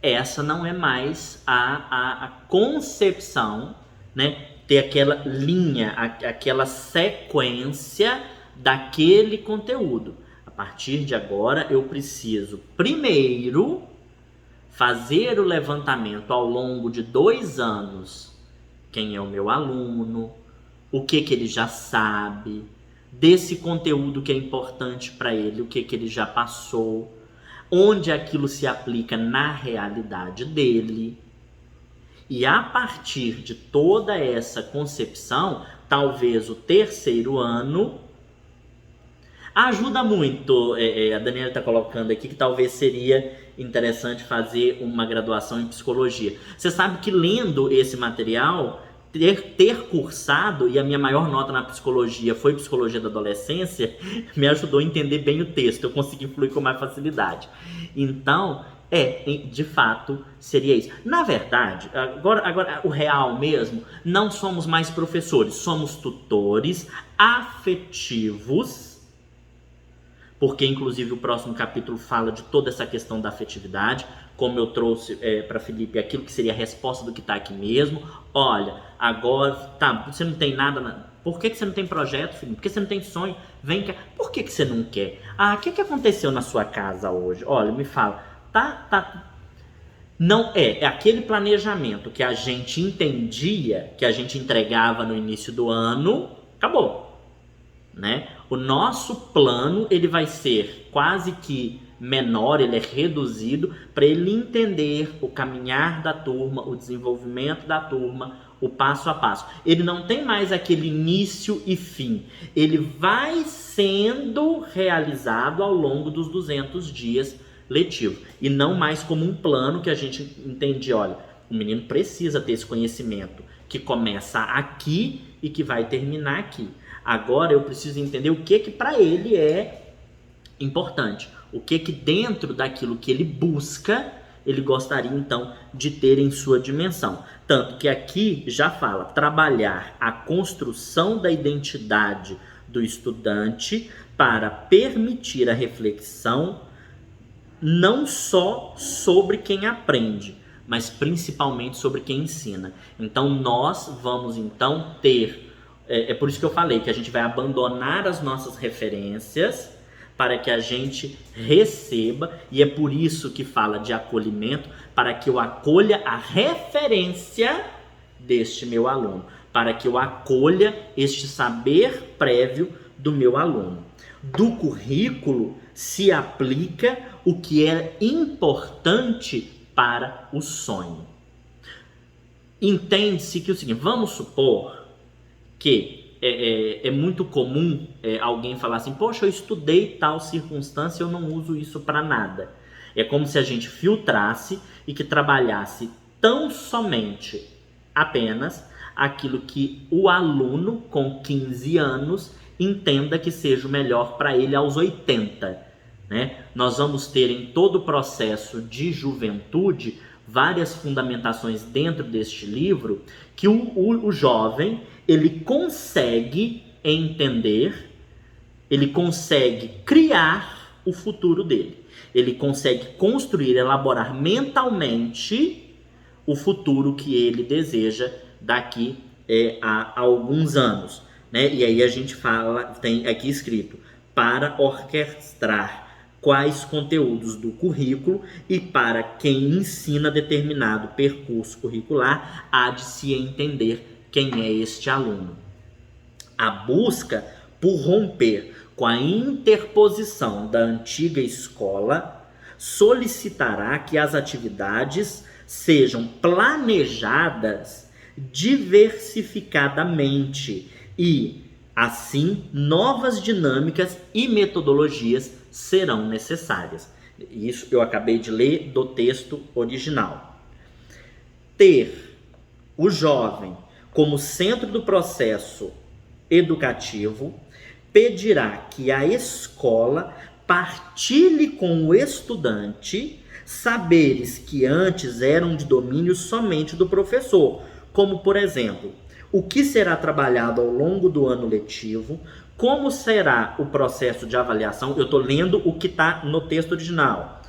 Essa não é mais a concepção, né? Ter aquela linha, aquela sequência daquele conteúdo. A partir de agora, eu preciso primeiro fazer o levantamento ao longo de 2 anos. Quem é o meu aluno, o que ele já sabe, desse conteúdo que é importante para ele, o que ele já passou, onde aquilo se aplica na realidade dele. E a partir de toda essa concepção, talvez o terceiro ano ajuda muito. A Daniela está colocando aqui que talvez seria interessante fazer uma graduação em psicologia. Você sabe que lendo esse material, ter cursado, e a minha maior nota na psicologia foi psicologia da adolescência, me ajudou a entender bem o texto, eu consegui fluir com mais facilidade. Então, de fato, seria isso. Na verdade, agora o real mesmo, não somos mais professores, somos tutores afetivos, porque inclusive o próximo capítulo fala de toda essa questão da afetividade, como eu trouxe para Felipe aquilo que seria a resposta do que está aqui mesmo. Olha, agora, tá, você não tem nada... Por que você não tem projeto, Felipe? Por que você não tem sonho? Vem cá. Por que você não quer? O que aconteceu na sua casa hoje? Olha, me fala. Não é aquele planejamento que a gente entendia, que a gente entregava no início do ano, acabou, né? O nosso plano, ele vai ser quase que menor, ele é reduzido para ele entender o caminhar da turma, o desenvolvimento da turma, o passo a passo. Ele não tem mais aquele início e fim. Ele vai sendo realizado ao longo dos 200 dias letivos. E não mais como um plano que a gente entende, olha, o menino precisa ter esse conhecimento que começa aqui e que vai terminar aqui. Agora eu preciso entender o que para ele é importante. O que dentro daquilo que ele busca, ele gostaria então de ter em sua dimensão. Tanto que aqui já fala trabalhar a construção da identidade do estudante para permitir a reflexão não só sobre quem aprende, mas principalmente sobre quem ensina. Então nós vamos então ter, é por isso que eu falei que a gente vai abandonar as nossas referências para que a gente receba, e é por isso que fala de acolhimento, para que eu acolha a referência deste meu aluno, para que eu acolha este saber prévio do meu aluno. Do currículo se aplica o que é importante para o sonho. Entende-se que o seguinte, vamos supor que é muito comum alguém falar assim, poxa, eu estudei tal circunstância, eu não uso isso para nada. É como se a gente filtrasse e que trabalhasse tão somente apenas aquilo que o aluno com 15 anos entenda que seja o melhor para ele aos 80, né? Nós vamos ter em todo o processo de juventude várias fundamentações dentro deste livro que o jovem ele consegue entender, ele consegue criar o futuro dele, ele consegue construir, elaborar mentalmente o futuro que ele deseja daqui a alguns anos, né? E aí a gente fala, tem aqui escrito, para orquestrar quais conteúdos do currículo e para quem ensina determinado percurso curricular há de se entender quem é este aluno. A busca por romper com a interposição da antiga escola solicitará que as atividades sejam planejadas diversificadamente e, assim, novas dinâmicas e metodologias serão necessárias. Isso eu acabei de ler do texto original. Ter o jovem como centro do processo educativo pedirá que a escola partilhe com o estudante saberes que antes eram de domínio somente do professor, como, por exemplo, o que será trabalhado ao longo do ano letivo, como será o processo de avaliação. Eu estou lendo o que está no texto original.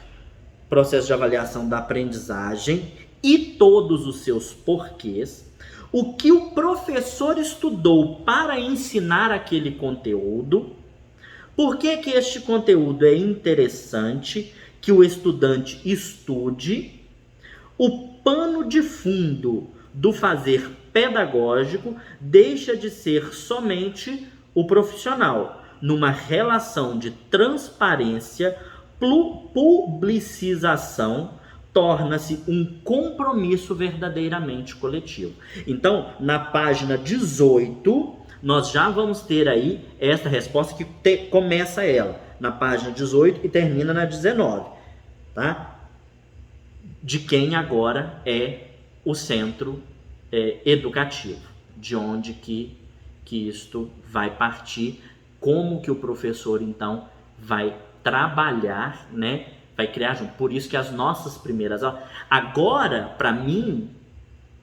Processo de avaliação da aprendizagem e todos os seus porquês. O que o professor estudou para ensinar aquele conteúdo. Por que que este conteúdo é interessante que o estudante estude. O pano de fundo do fazer pedagógico deixa de ser somente o profissional, numa relação de transparência, publicização, torna-se um compromisso verdadeiramente coletivo. Então, na página 18, nós já vamos ter aí esta resposta que começa ela na página 18 e termina na 19, tá? De quem agora é o centro educativo, de onde que isto vai partir, como que o professor então vai trabalhar, né? Vai criar junto. Por isso que as nossas primeiras aulas, agora, para mim,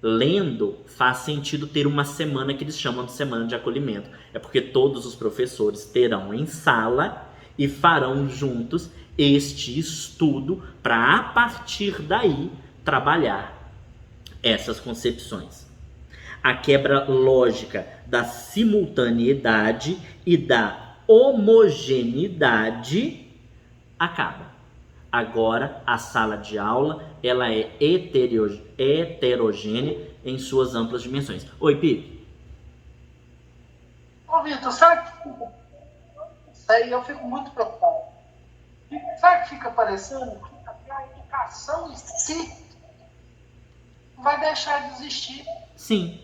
lendo, faz sentido ter uma semana que eles chamam de semana de acolhimento. É porque todos os professores terão em sala e farão juntos este estudo para, a partir daí, trabalhar essas concepções. A quebra lógica da simultaneidade e da homogeneidade acaba. Agora, a sala de aula ela é heterogênea em suas amplas dimensões. Oi, Pi. Ô, Vitor, sabe que isso aí eu fico muito preocupado. Sabe que fica parecendo que a educação em si vai deixar de existir. Sim.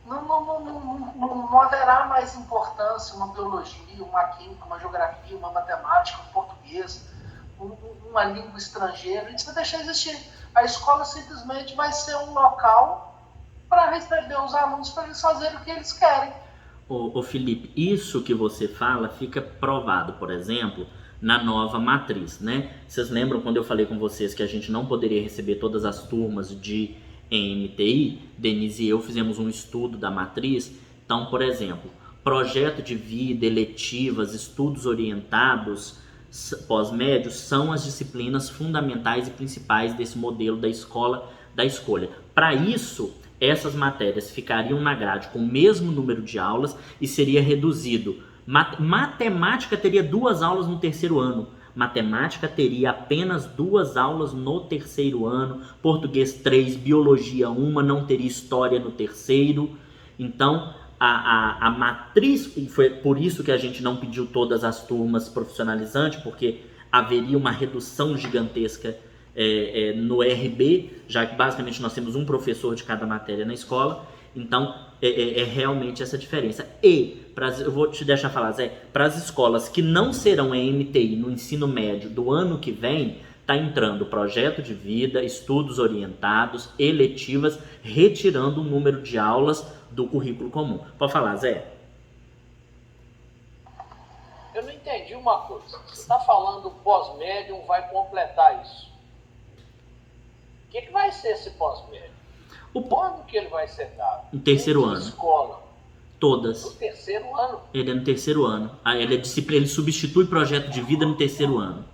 Não haverá mais importância uma biologia, uma química, uma geografia, uma matemática, um português, uma língua estrangeira. Isso vai deixar de existir. A escola simplesmente vai ser um local para receber os alunos para eles fazerem o que eles querem. Ô Felipe, isso que você fala fica provado, por exemplo, na nova matriz, né? Vocês lembram quando eu falei com vocês que a gente não poderia receber todas as turmas de MTI? Denise e eu fizemos um estudo da matriz. Então, por exemplo, projeto de vida, eletivas, estudos orientados, pós-médios, são as disciplinas fundamentais e principais desse modelo da escola da escolha. Para isso, essas matérias ficariam na grade com o mesmo número de aulas e seria reduzido. Matemática teria 2 aulas no terceiro ano. Matemática teria apenas 2 aulas no terceiro ano. Português 3, biologia 1, não teria história no terceiro. Então, a matriz, e foi por isso que a gente não pediu todas as turmas profissionalizantes, porque haveria uma redução gigantesca no RB, já que basicamente nós temos um professor de cada matéria na escola. Então, é realmente essa diferença. E, eu vou te deixar falar, Zé, para as escolas que não serão MTI no ensino médio do ano que vem, está entrando projeto de vida, estudos orientados, eletivas, retirando o número de aulas do currículo comum. Pode falar, Zé? Eu não entendi uma coisa. Você está falando pós-médium vai completar isso. O que vai ser esse pós-médium? Quando que ele vai ser dado? No terceiro ano. Escola? Todas. No terceiro ano? Ele é no terceiro ano. Ele é disciplina, ele substitui projeto de vida no terceiro ano.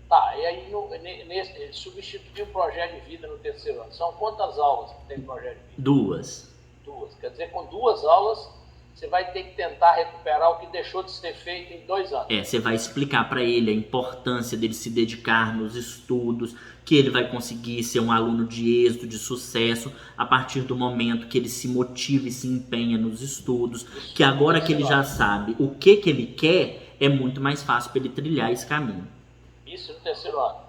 Tá, e aí ele substituiu o projeto de vida no terceiro ano. São quantas aulas que tem projeto de vida? 2. 2. Quer dizer, com 2 aulas, você vai ter que tentar recuperar o que deixou de ser feito em 2 anos. Você vai explicar para ele a importância dele se dedicar nos estudos, que ele vai conseguir ser um aluno de êxito, de sucesso, a partir do momento que ele se motiva e se empenha nos estudos, que agora que ele já sabe o que ele quer, é muito mais fácil para ele trilhar esse caminho. Isso no terceiro ano?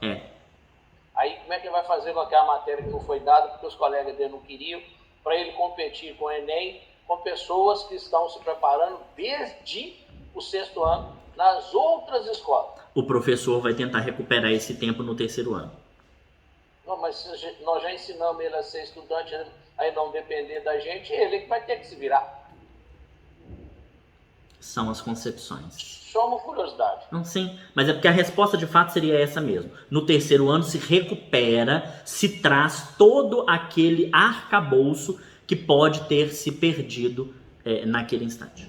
Aí como é que ele vai fazer com aquela matéria que não foi dada porque os colegas dele não queriam, para ele competir com o Enem, com pessoas que estão se preparando desde o 6º ano nas outras escolas? O professor vai tentar recuperar esse tempo no terceiro ano. Não, mas nós já ensinamos ele a ser estudante, aí não depender da gente, ele que vai ter que se virar. São as concepções. Só uma curiosidade. Não, sim, mas é porque a resposta de fato seria essa mesmo. No terceiro ano se recupera, se traz todo aquele arcabouço que pode ter se perdido naquele instante.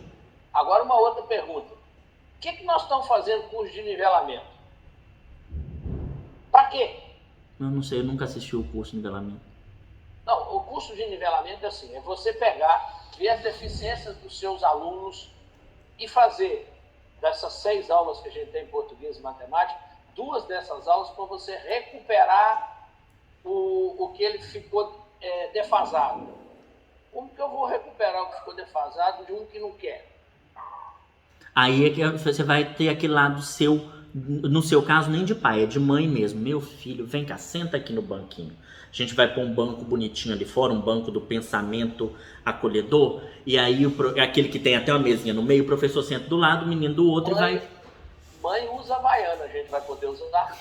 Agora uma outra pergunta. O que nós estamos fazendo curso de nivelamento? Para quê? Eu não sei, eu nunca assisti o curso de nivelamento. Não, o curso de nivelamento é assim, é você pegar, ver as deficiências dos seus alunos e fazer dessas 6 aulas que a gente tem em português e matemática, 2 dessas aulas para você recuperar o que ele ficou defasado. Como que eu vou recuperar o que ficou defasado de um que não quer? Aí é que você vai ter aquele lado seu, no seu caso nem de pai, é de mãe mesmo. Meu filho, vem cá, senta aqui no banquinho. A gente vai pôr um banco bonitinho ali fora, um banco do pensamento acolhedor, e aí aquele que tem até uma mesinha no meio, o professor senta do lado, o menino do outro e vai... Mãe usa a baiana, a gente vai poder usar?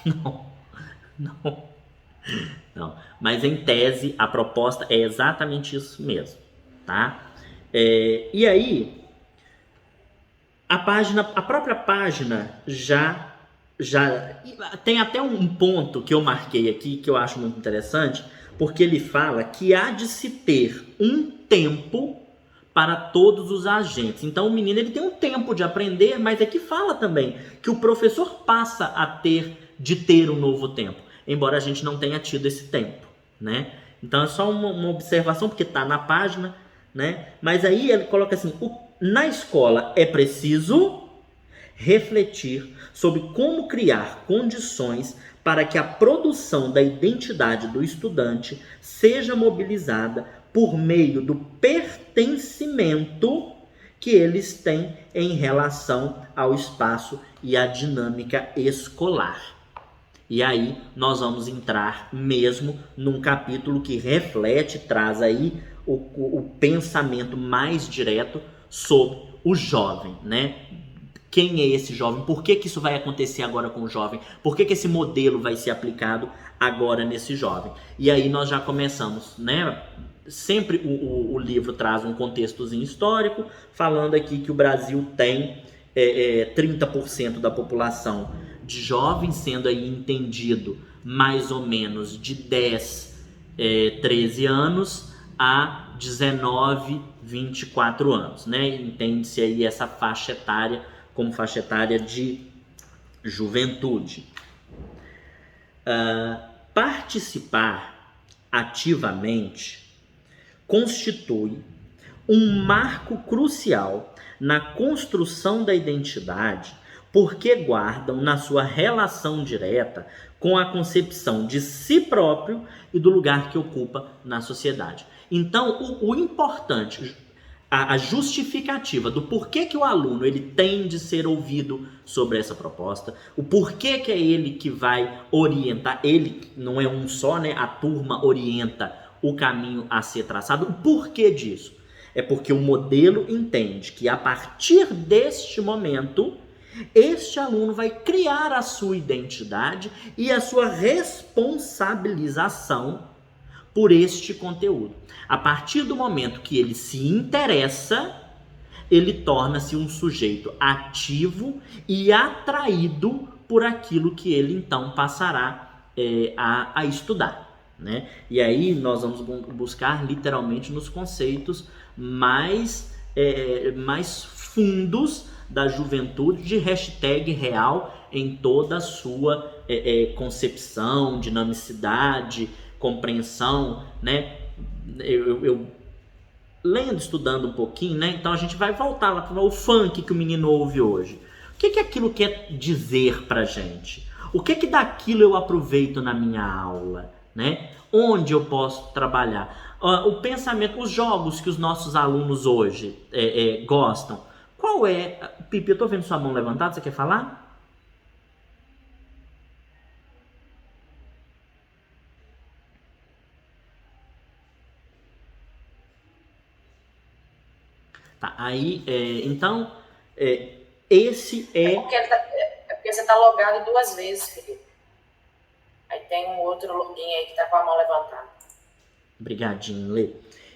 Não. Mas em tese, a proposta é exatamente isso mesmo, tá? E aí, a própria página já tem até um ponto que eu marquei aqui, que eu acho muito interessante, porque ele fala que há de se ter um tempo para todos os agentes. Então o menino ele tem um tempo de aprender, mas aqui fala também que o professor passa a ter um novo tempo, embora a gente não tenha tido esse tempo, né? Então é só uma observação, porque está na página, né? Mas aí ele coloca assim, na escola é preciso refletir sobre como criar condições para que a produção da identidade do estudante seja mobilizada por meio do pertencimento que eles têm em relação ao espaço e à dinâmica escolar. E aí nós vamos entrar mesmo num capítulo que reflete, traz aí o pensamento mais direto sobre o jovem, né? Quem é esse jovem? Por que isso vai acontecer agora com o jovem? Por que esse modelo vai ser aplicado agora nesse jovem? E aí nós já começamos, né? Sempre o livro traz um contextozinho histórico, falando aqui que o Brasil tem 30% da população de jovens, sendo aí entendido mais ou menos de 10, 13 anos a 19, 24 anos, né? Entende-se aí essa faixa etária como faixa etária de juventude. Participar ativamente constitui um marco crucial na construção da identidade, porque guardam na sua relação direta com a concepção de si próprio e do lugar que ocupa na sociedade. Então, o importante, a justificativa do porquê que o aluno ele tem de ser ouvido sobre essa proposta, o porquê que é ele que vai orientar, ele não é um só, né? A turma orienta o caminho a ser traçado. O porquê disso? É porque o modelo entende que a partir deste momento, este aluno vai criar a sua identidade e a sua responsabilização por este conteúdo. A partir do momento que ele se interessa, ele torna-se um sujeito ativo e atraído por aquilo que ele então passará a estudar, né? E aí nós vamos buscar literalmente nos conceitos mais fundos da juventude, de hashtag real em toda a sua concepção, dinamicidade, compreensão, né? Eu lendo, estudando um pouquinho, né? Então a gente vai voltar lá para o funk que o menino ouve hoje. O que aquilo quer dizer pra gente? O que daquilo eu aproveito na minha aula, né? Onde eu posso trabalhar? O pensamento, os jogos que os nossos alunos hoje gostam. Qual é? Pipi, eu tô vendo sua mão levantada, você quer falar? Tá, aí, então, esse é... porque você tá logado 2 vezes, Felipe. Aí tem um outro login aí que tá com a mão levantada. Obrigadinho, Lê.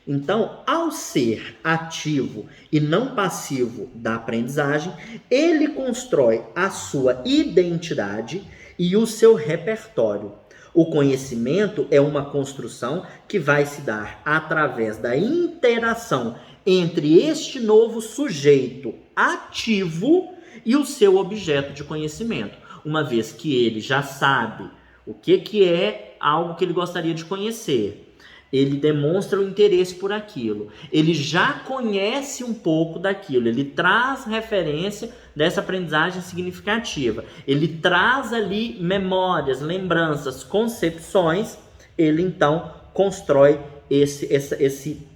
Então, ao ser ativo e não passivo da aprendizagem, ele constrói a sua identidade e o seu repertório. O conhecimento é uma construção que vai se dar através da interação entre este novo sujeito ativo e o seu objeto de conhecimento, uma vez que ele já sabe o que é algo que ele gostaria de conhecer. Ele demonstra o interesse por aquilo. Ele já conhece um pouco daquilo. Ele traz referência dessa aprendizagem significativa. Ele traz ali memórias, lembranças, concepções. Ele então constrói esse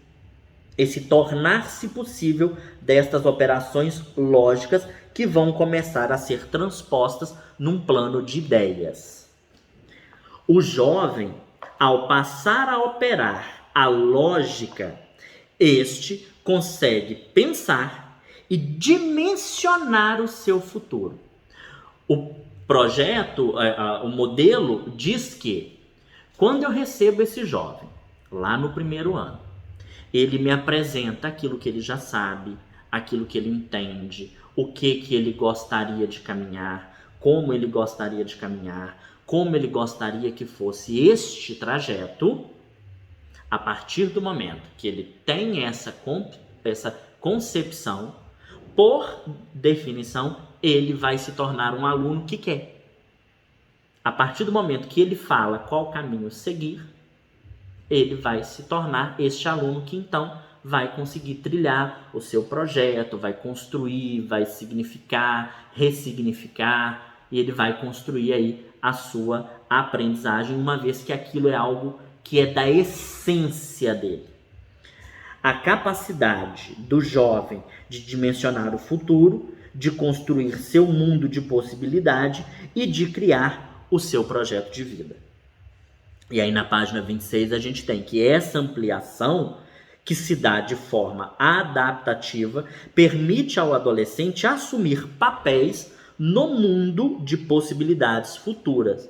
tornar-se possível destas operações lógicas que vão começar a ser transpostas num plano de ideias. O jovem, ao passar a operar a lógica, este consegue pensar e dimensionar o seu futuro. O projeto, o modelo diz que quando eu recebo esse jovem, lá no primeiro ano, ele me apresenta aquilo que ele já sabe, aquilo que ele entende, o que ele gostaria de caminhar, como ele gostaria de caminhar, como ele gostaria que fosse este trajeto. A partir do momento que ele tem essa concepção, por definição, ele vai se tornar um aluno que quer. A partir do momento que ele fala qual caminho seguir, ele vai se tornar este aluno que então vai conseguir trilhar o seu projeto, vai construir, vai significar, ressignificar, e ele vai construir aí a sua aprendizagem, uma vez que aquilo é algo que é da essência dele. A capacidade do jovem de dimensionar o futuro, de construir seu mundo de possibilidade e de criar o seu projeto de vida. E aí na página 26 a gente tem que essa ampliação, que se dá de forma adaptativa, permite ao adolescente assumir papéis no mundo de possibilidades futuras,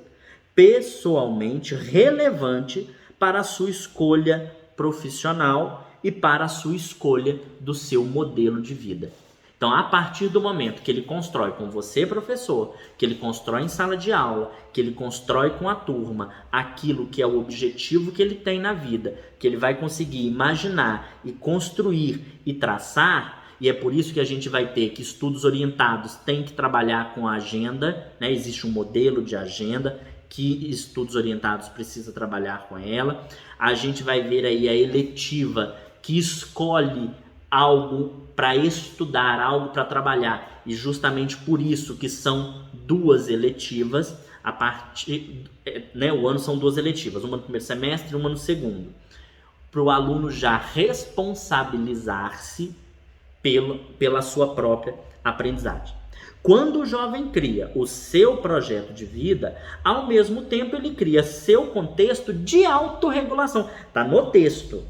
pessoalmente relevante para a sua escolha profissional e para a sua escolha do seu modelo de vida. Então, a partir do momento que ele constrói com você, professor, que ele constrói em sala de aula, que ele constrói com a turma aquilo que é o objetivo que ele tem na vida, que ele vai conseguir imaginar e construir e traçar, e é por isso que a gente vai ter que estudos orientados têm que trabalhar com a agenda, né? Existe um modelo de agenda que estudos orientados precisa trabalhar com ela. A gente vai ver aí a eletiva que escolhe algo para estudar, algo para trabalhar, e justamente por isso que são 2 eletivas, a partir, né, o ano são 2 eletivas, uma no primeiro semestre e uma no segundo, para o aluno já responsabilizar-se pela sua própria aprendizagem. Quando o jovem cria o seu projeto de vida, ao mesmo tempo ele cria seu contexto de autorregulação, está no texto.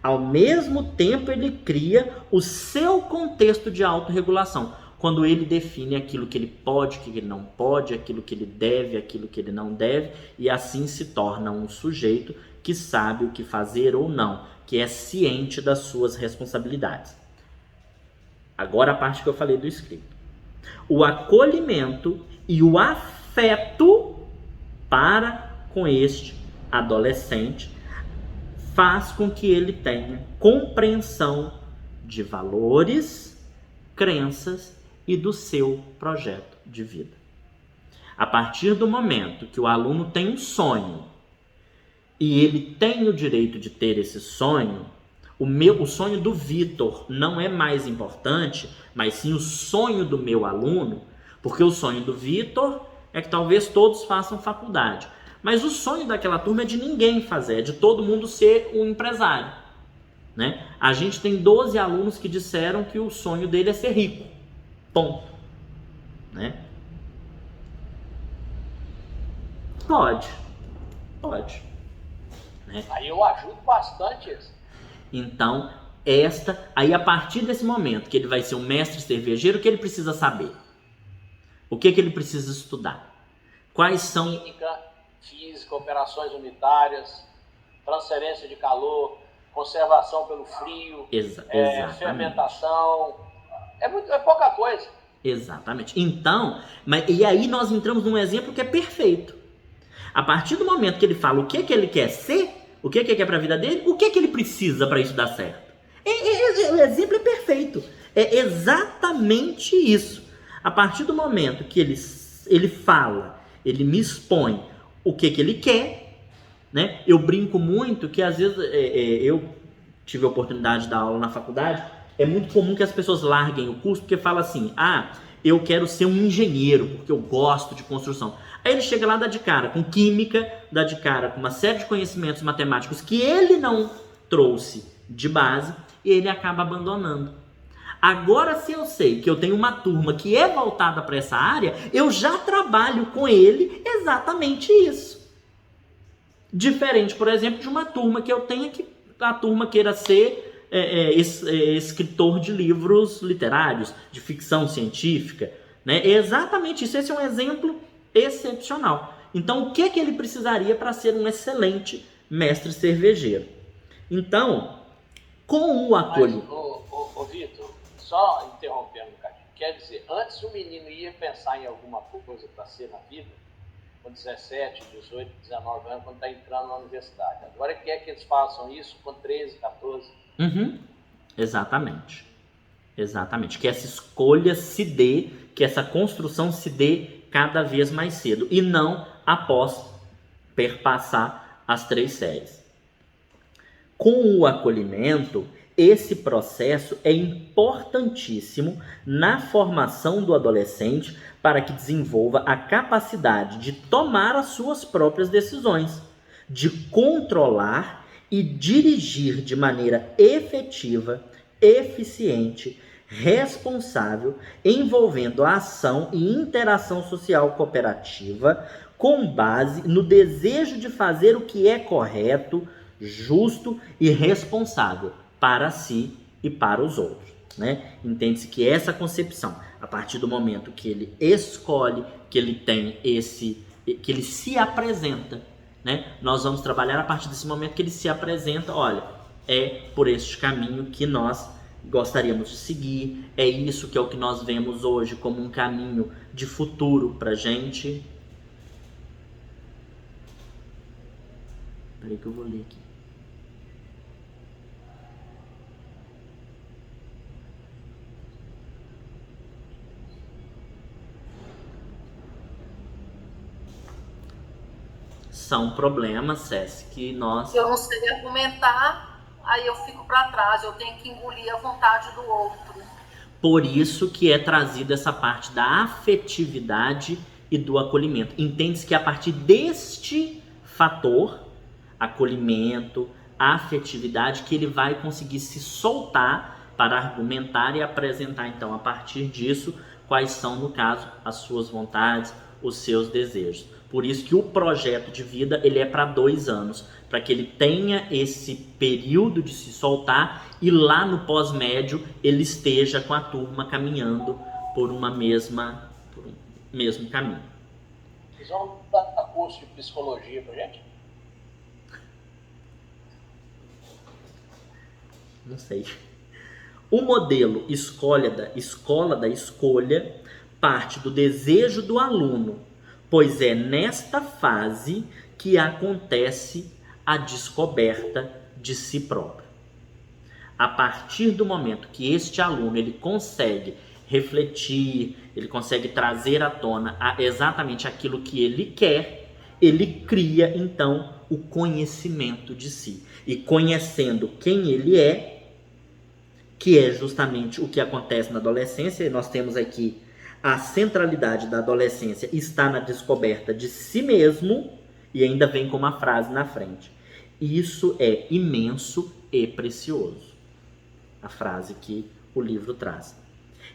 Ao mesmo tempo, ele cria o seu contexto de autorregulação, quando ele define aquilo que ele pode, aquilo que ele não pode, aquilo que ele deve, aquilo que ele não deve, e assim se torna um sujeito que sabe o que fazer ou não, que é ciente das suas responsabilidades. Agora a parte que eu falei do escrito. O acolhimento e o afeto para com este adolescente faz com que ele tenha compreensão de valores, crenças e do seu projeto de vida. A partir do momento que o aluno tem um sonho e ele tem o direito de ter esse sonho, o sonho do Vitor não é mais importante, mas sim o sonho do meu aluno, porque o sonho do Vitor é que talvez todos façam faculdade. Mas o sonho daquela turma é de ninguém fazer, é de todo mundo ser um empresário, né? A gente tem 12 alunos que disseram que o sonho dele é ser rico. Ponto. Né? Pode. Né? Aí eu ajudo bastante isso. Então, aí a partir desse momento que ele vai ser um mestre cervejeiro, o que ele precisa saber? O que ele precisa estudar? Quais são... Química, física, operações unitárias, transferência de calor, conservação pelo frio, Exatamente. fermentação. É pouca coisa. Exatamente. Então, e aí nós entramos num exemplo que é perfeito. A partir do momento que ele fala o que ele quer ser, o que ele quer para a vida dele, o que ele precisa para isso dar certo. O exemplo é perfeito. É exatamente isso. A partir do momento que ele fala, ele me expõe o que ele quer, né? Eu brinco muito que às vezes eu tive a oportunidade de dar aula na faculdade. É muito comum que as pessoas larguem o curso porque falam assim: eu quero ser um engenheiro porque eu gosto de construção. Aí ele chega lá, dá de cara com química, dá de cara com uma série de conhecimentos matemáticos que ele não trouxe de base e ele acaba abandonando. Agora, se eu sei que eu tenho uma turma que é voltada para essa área, eu já trabalho com ele exatamente isso. Diferente, por exemplo, de uma turma que eu tenha que a turma queira ser escritor de livros literários, de ficção científica, né? É exatamente isso. Esse é um exemplo excepcional. Então, o que ele precisaria para ser um excelente mestre cervejeiro? Então, com o acolhimento... Ô Vitor, só interrompendo um bocadinho. Quer dizer, antes o menino ia pensar em alguma coisa para ser na vida, com 17, 18, 19 anos, quando está entrando na universidade. Agora quer que eles façam isso com 13, 14. Uhum. Exatamente. Que essa escolha se dê, que essa construção se dê cada vez mais cedo e não após perpassar as 3 séries. Com o acolhimento, esse processo é importantíssimo na formação do adolescente para que desenvolva a capacidade de tomar as suas próprias decisões, de controlar e dirigir de maneira efetiva, eficiente, responsável, envolvendo a ação e interação social cooperativa com base no desejo de fazer o que é correto, justo e responsável para si e para os outros, né? Entende-se que essa concepção, a partir do momento que ele escolhe, que ele tem que ele se apresenta, né? Nós vamos trabalhar a partir desse momento que ele se apresenta, olha, é por este caminho que nós gostaríamos de seguir, é isso que é o que nós vemos hoje como um caminho de futuro pra gente. Peraí que eu vou ler aqui. São problemas, César, que nós... Eu não sei argumentar, aí eu fico para trás, eu tenho que engolir a vontade do outro. Por isso que é trazida essa parte da afetividade e do acolhimento. Entende-se que a partir deste fator, acolhimento, afetividade, que ele vai conseguir se soltar para argumentar e apresentar, então, a partir disso, quais são, no caso, as suas vontades, os seus desejos. Por isso que o projeto de vida, ele é para 2 anos, para que ele tenha esse período de se soltar e lá no pós-médio ele esteja com a turma caminhando por um mesmo caminho. Vocês vão dar curso de psicologia pra gente? Não sei. O modelo escola da escolha parte do desejo do aluno, pois é nesta fase que acontece a descoberta de si próprio. A partir do momento que este aluno ele consegue refletir, ele consegue trazer à tona exatamente aquilo que ele quer, ele cria então o conhecimento de si. E conhecendo quem ele é, que é justamente o que acontece na adolescência, e nós temos aqui a centralidade da adolescência está na descoberta de si mesmo, e ainda vem com uma frase na frente. Isso é imenso e precioso. A frase que o livro traz.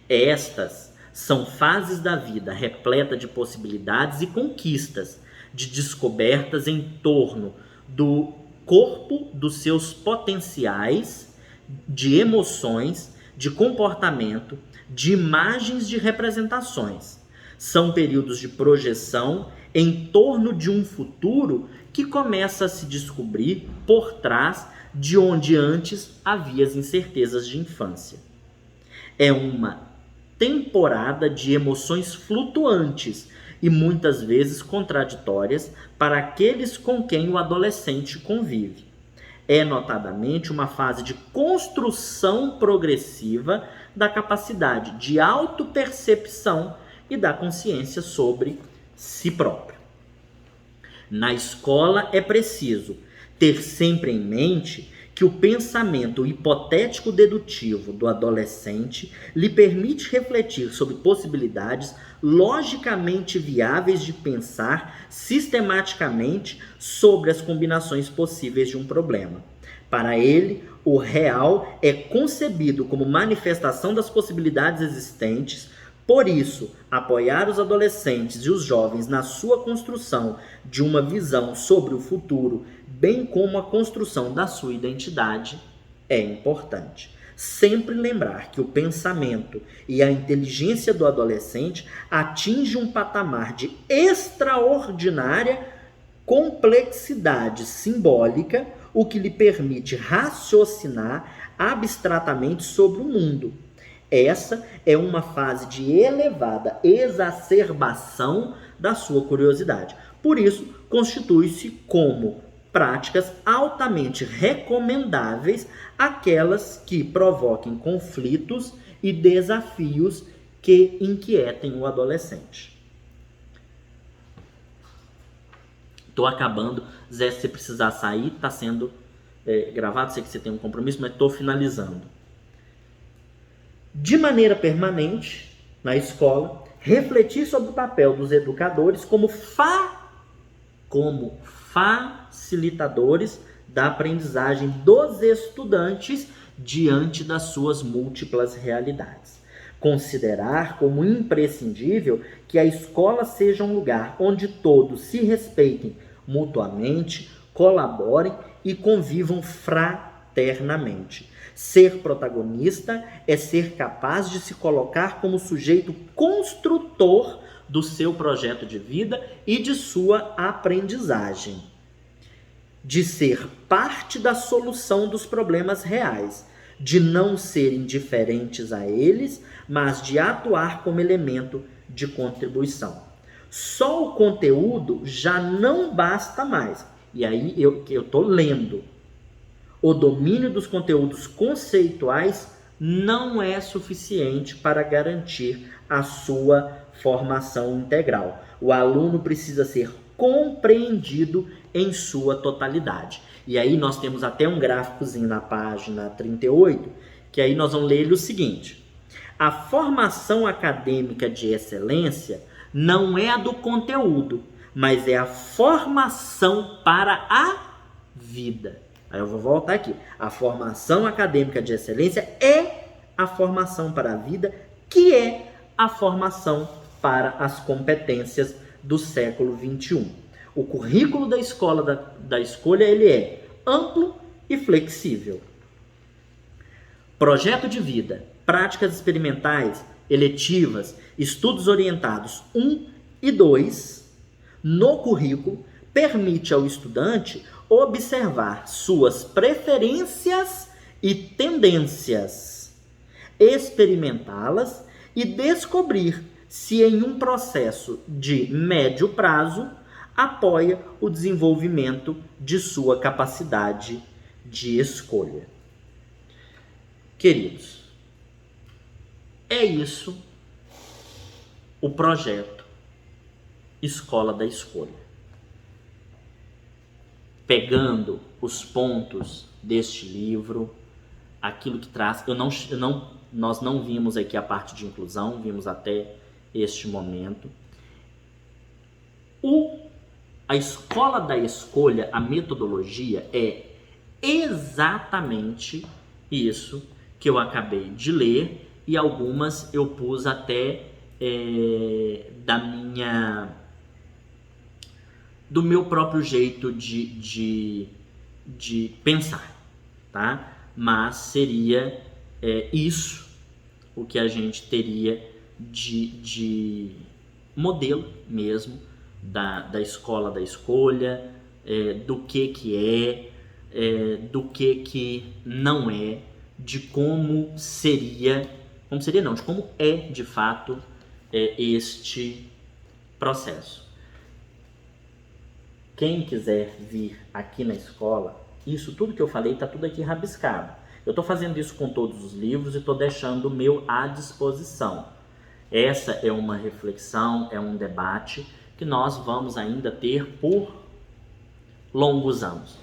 Estas são fases da vida repleta de possibilidades e conquistas, de descobertas em torno do corpo, dos seus potenciais, de emoções, de comportamento, de imagens, de representações. São períodos de projeção em torno de um futuro que começa a se descobrir por trás de onde antes havia as incertezas de infância. É uma temporada de emoções flutuantes e muitas vezes contraditórias para aqueles com quem o adolescente convive. É notadamente uma fase de construção progressiva da capacidade de autopercepção e da consciência sobre si próprio. Na escola é preciso ter sempre em mente que o pensamento hipotético dedutivo do adolescente lhe permite refletir sobre possibilidades logicamente viáveis de pensar sistematicamente sobre as combinações possíveis de um problema. Para ele, o real é concebido como manifestação das possibilidades existentes. Por isso, apoiar os adolescentes e os jovens na sua construção de uma visão sobre o futuro, bem como a construção da sua identidade, é importante. Sempre lembrar que o pensamento e a inteligência do adolescente atinge um patamar de extraordinária complexidade simbólica, o que lhe permite raciocinar abstratamente sobre o mundo. Essa é uma fase de elevada exacerbação da sua curiosidade. Por isso, constitui-se como práticas altamente recomendáveis aquelas que provoquem conflitos e desafios que inquietem o adolescente. Estou acabando. Zé, se você precisar sair, está sendo gravado. Sei que você tem um compromisso, mas estou finalizando. De maneira permanente, na escola, refletir sobre o papel dos educadores como facilitadores da aprendizagem dos estudantes diante das suas múltiplas realidades. Considerar como imprescindível que a escola seja um lugar onde todos se respeitem mutuamente, colaborem e convivam fraternamente. Ser protagonista é ser capaz de se colocar como sujeito construtor do seu projeto de vida e de sua aprendizagem. De ser parte da solução dos problemas reais, de não ser indiferentes a eles, mas de atuar como elemento de contribuição. Só o conteúdo já não basta mais. E aí eu estou lendo. O domínio dos conteúdos conceituais não é suficiente para garantir a sua formação integral. O aluno precisa ser compreendido em sua totalidade. E aí nós temos até um gráficozinho na página 38, que aí nós vamos ler ele o seguinte: a formação acadêmica de excelência não é a do conteúdo, mas é a formação para a vida. Aí eu vou voltar aqui. A formação acadêmica de excelência é a formação para a vida, que é a formação para as competências do século XXI. O currículo da escola da escolha ele é amplo e flexível. Projeto de vida, práticas experimentais, eletivas, estudos orientados 1 e 2 no currículo permite ao estudante observar suas preferências e tendências, experimentá-las e descobrir se em um processo de médio prazo apoia o desenvolvimento de sua capacidade de escolha. Queridos, é isso o projeto Escola da Escolha. Pegando os pontos deste livro, aquilo que traz, nós não vimos aqui a parte de inclusão, vimos até este momento. A Escola da Escolha, a metodologia é exatamente isso que eu acabei de ler, e algumas eu pus até do meu próprio jeito de pensar, tá? Mas seria isso o que a gente teria de modelo mesmo da escola da escolha, do que é, do que não é, de como de como é de fato este processo. Quem quiser vir aqui na escola, isso tudo que eu falei está tudo aqui rabiscado. Eu estou fazendo isso com todos os livros e estou deixando o meu à disposição. Essa é uma reflexão, é um debate que nós vamos ainda ter por longos anos.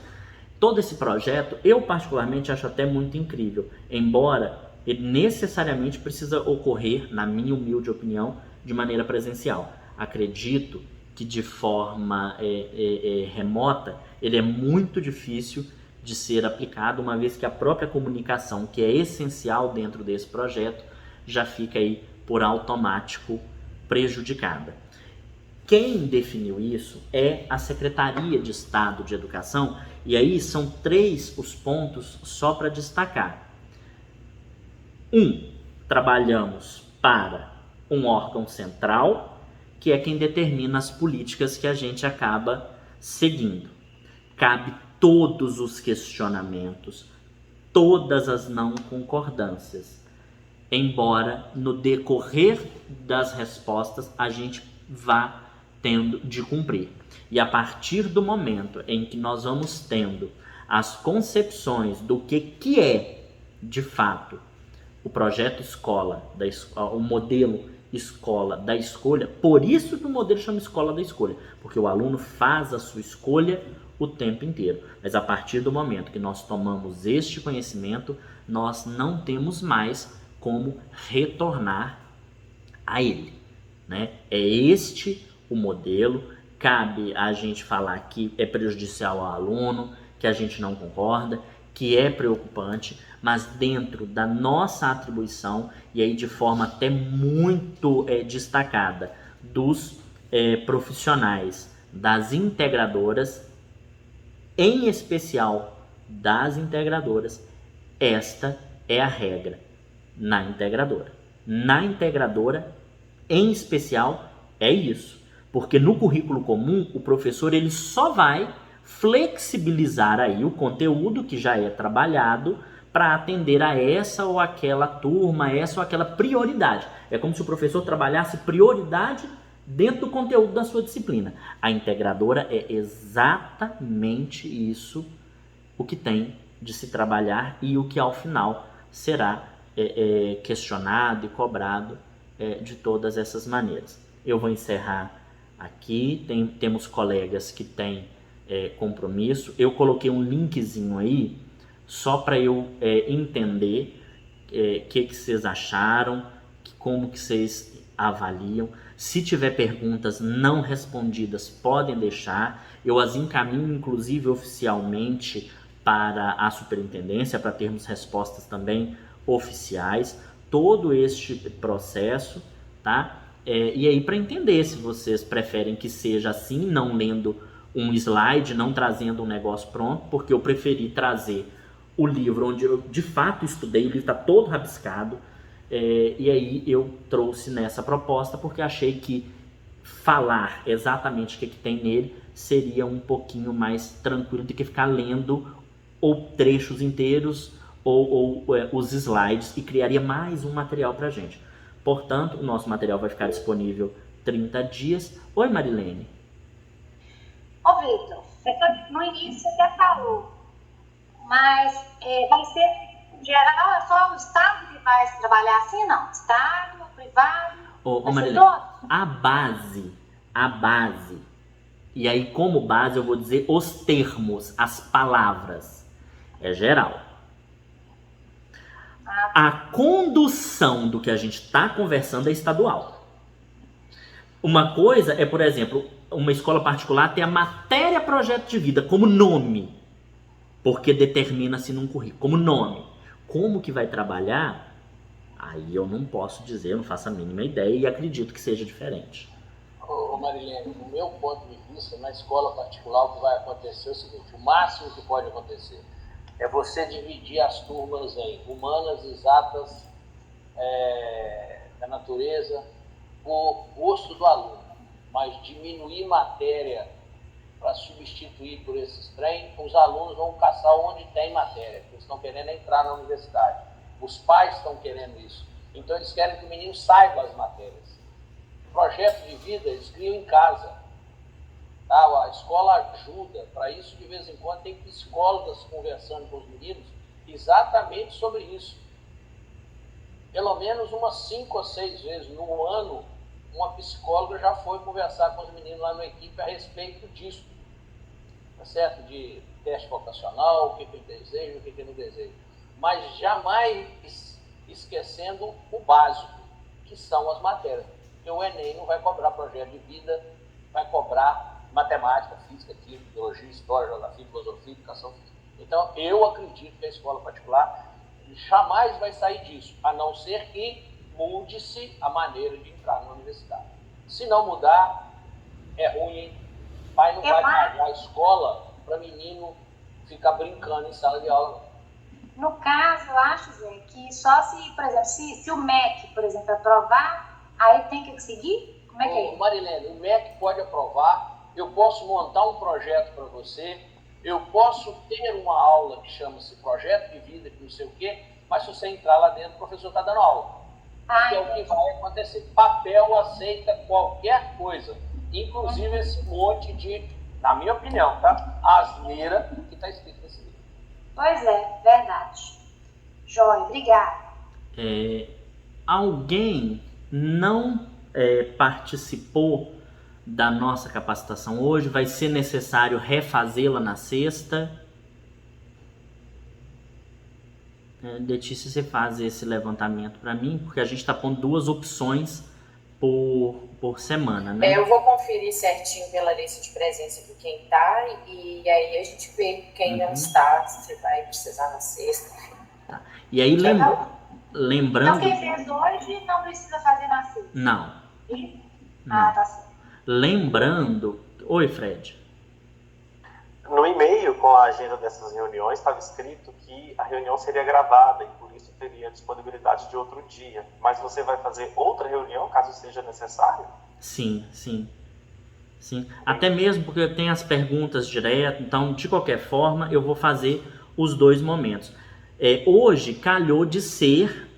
Todo esse projeto, eu particularmente acho até muito incrível, embora ele necessariamente precisa ocorrer, na minha humilde opinião, de maneira presencial. Acredito que de forma remota, ele é muito difícil de ser aplicado, uma vez que a própria comunicação, que é essencial dentro desse projeto, já fica aí por automático prejudicada. Quem definiu isso é a Secretaria de Estado de Educação, e aí são 3 os pontos só para destacar. 1, trabalhamos para um órgão central, que é quem determina as políticas que a gente acaba seguindo. Cabe todos os questionamentos, todas as não concordâncias, embora no decorrer das respostas a gente vá tendo de cumprir. E a partir do momento em que nós vamos tendo as concepções do que é, de fato, o projeto escola, o modelo escola da escolha, por isso que o modelo chama escola da escolha, porque o aluno faz a sua escolha o tempo inteiro. Mas a partir do momento que nós tomamos este conhecimento, nós não temos mais como retornar a ele, né? É este o modelo. Cabe a gente falar que é prejudicial ao aluno, que a gente não concorda, que é preocupante, mas dentro da nossa atribuição, e aí de forma até muito destacada, dos profissionais, das integradoras, em especial das integradoras, esta é a regra na integradora. Na integradora, em especial, é isso. Porque no currículo comum, o professor ele só vai flexibilizar aí o conteúdo que já é trabalhado para atender a essa ou aquela turma, essa ou aquela prioridade. É como se o professor trabalhasse prioridade dentro do conteúdo da sua disciplina. A integradora é exatamente isso o que tem de se trabalhar e o que ao final será questionado e cobrado de todas essas maneiras. Eu vou encerrar aqui, temos colegas que têm compromisso. Eu coloquei um linkzinho aí só para eu entender o que vocês acharam, como que vocês avaliam. Se tiver perguntas não respondidas, podem deixar. Eu as encaminho, inclusive, oficialmente para a superintendência, para termos respostas também oficiais. Todo este processo, tá? E aí, para entender se vocês preferem que seja assim, não lendo um slide, não trazendo um negócio pronto, porque eu preferi trazer o livro onde eu de fato estudei, o livro está todo rabiscado, e aí eu trouxe nessa proposta porque achei que falar exatamente o que tem nele seria um pouquinho mais tranquilo do que ficar lendo ou trechos inteiros ou os slides, e criaria mais um material para a gente. Portanto, o nosso material vai ficar disponível 30 dias. Oi, Marilene. Ô, Vitor, no início você até falou, mas vai ser, em geral, é só o Estado que vai trabalhar assim, não? Estado, privado, Ô, Marilene, a base, e aí como base eu vou dizer os termos, as palavras, é geral. A condução do que a gente está conversando é estadual. Uma coisa é, por exemplo, uma escola particular ter a matéria projeto de vida como nome, porque determina-se num currículo, como nome. Como que vai trabalhar? Aí eu não posso dizer, eu não faço a mínima ideia e acredito que seja diferente. Ô Marilene, do meu ponto de vista, na escola particular o que vai acontecer é o seguinte: o máximo que pode acontecer é você dividir as turmas em humanas, exatas, da natureza, por gosto do aluno, mas diminuir matéria para substituir por esses trem, os alunos vão caçar onde tem matéria, porque eles estão querendo entrar na universidade. Os pais estão querendo isso. Então eles querem que o menino saiba as matérias. Projeto de vida eles criam em casa. Tá? A escola ajuda. Para isso, de vez em quando, tem psicólogas conversando com os meninos exatamente sobre isso. Pelo menos umas 5 ou 6 vezes no ano, uma psicóloga já foi conversar com os meninos lá na equipe a respeito disso. Tá certo? De teste vocacional, o que ele deseja, o que ele não deseja. Mas jamais esquecendo o básico, que são as matérias. Porque o Enem não vai cobrar projeto de vida, vai cobrar matemática, física, química, biologia, história, geografia, filosofia, educação física. Então, eu acredito que a escola particular jamais vai sair disso, a não ser que mude-se a maneira de entrar na universidade. Se não mudar, é ruim, hein? O pai não vai pagar a escola para menino ficar brincando em sala de aula. No caso, eu acho, Zé, que só se, por exemplo, se o MEC, por exemplo, aprovar, aí tem que seguir? Como é que é? Marilene, o MEC pode aprovar, eu posso montar um projeto para você, eu posso ter uma aula que chama-se projeto de vida, que não sei o quê, mas se você entrar lá dentro, o professor está dando aula. Que é o que vai acontecer. Papel aceita qualquer coisa, inclusive esse monte de, na minha opinião, tá? Asneira que está escrito nesse livro. Pois é, verdade. Joia, obrigada. Alguém não participou da nossa capacitação hoje? Vai ser necessário refazê-la na sexta? Letícia, você faz esse levantamento para mim, porque a gente está pondo 2 opções por semana, né? Eu vou conferir certinho pela lista de presença de quem está, e aí a gente vê quem ainda não está, se você vai precisar na sexta, enfim. Tá. E aí, lembrando... Então, quem fez hoje não precisa fazer na sexta? Não. Ah, tá certo. Lembrando... Oi, Fred. No e-mail com a agenda dessas reuniões estava escrito que a reunião seria gravada e por isso teria disponibilidade de outro dia. Mas você vai fazer outra reunião caso seja necessário? Sim. Até mesmo porque eu tenho as perguntas direto, então de qualquer forma eu vou fazer os 2 momentos. Hoje calhou de ser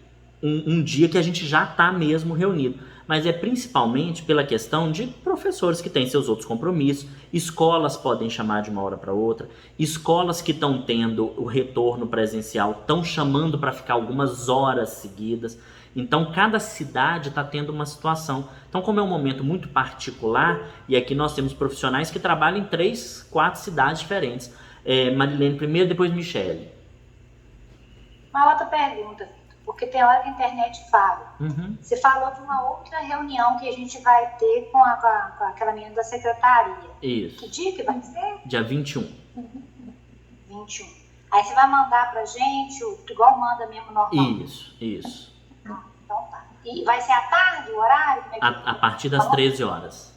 um dia que a gente já está mesmo reunido, mas é principalmente pela questão de professores que têm seus outros compromissos, escolas podem chamar de uma hora para outra, escolas que estão tendo o retorno presencial estão chamando para ficar algumas horas seguidas. Então, cada cidade está tendo uma situação. Então, como é um momento muito particular, e aqui nós temos profissionais que trabalham em 3, 4 cidades diferentes. Marilene primeiro, depois Michele. Uma outra pergunta, Vitor, porque tem hora que a internet falha. Uhum. Você falou de uma outra reunião que a gente vai ter com aquela menina da secretaria. Isso. Que dia que vai ser? Dia 21. 21. Aí você vai mandar pra gente, igual manda mesmo normal. Isso. Então tá. E vai ser à tarde o horário? Como é que A partir das 13 horas.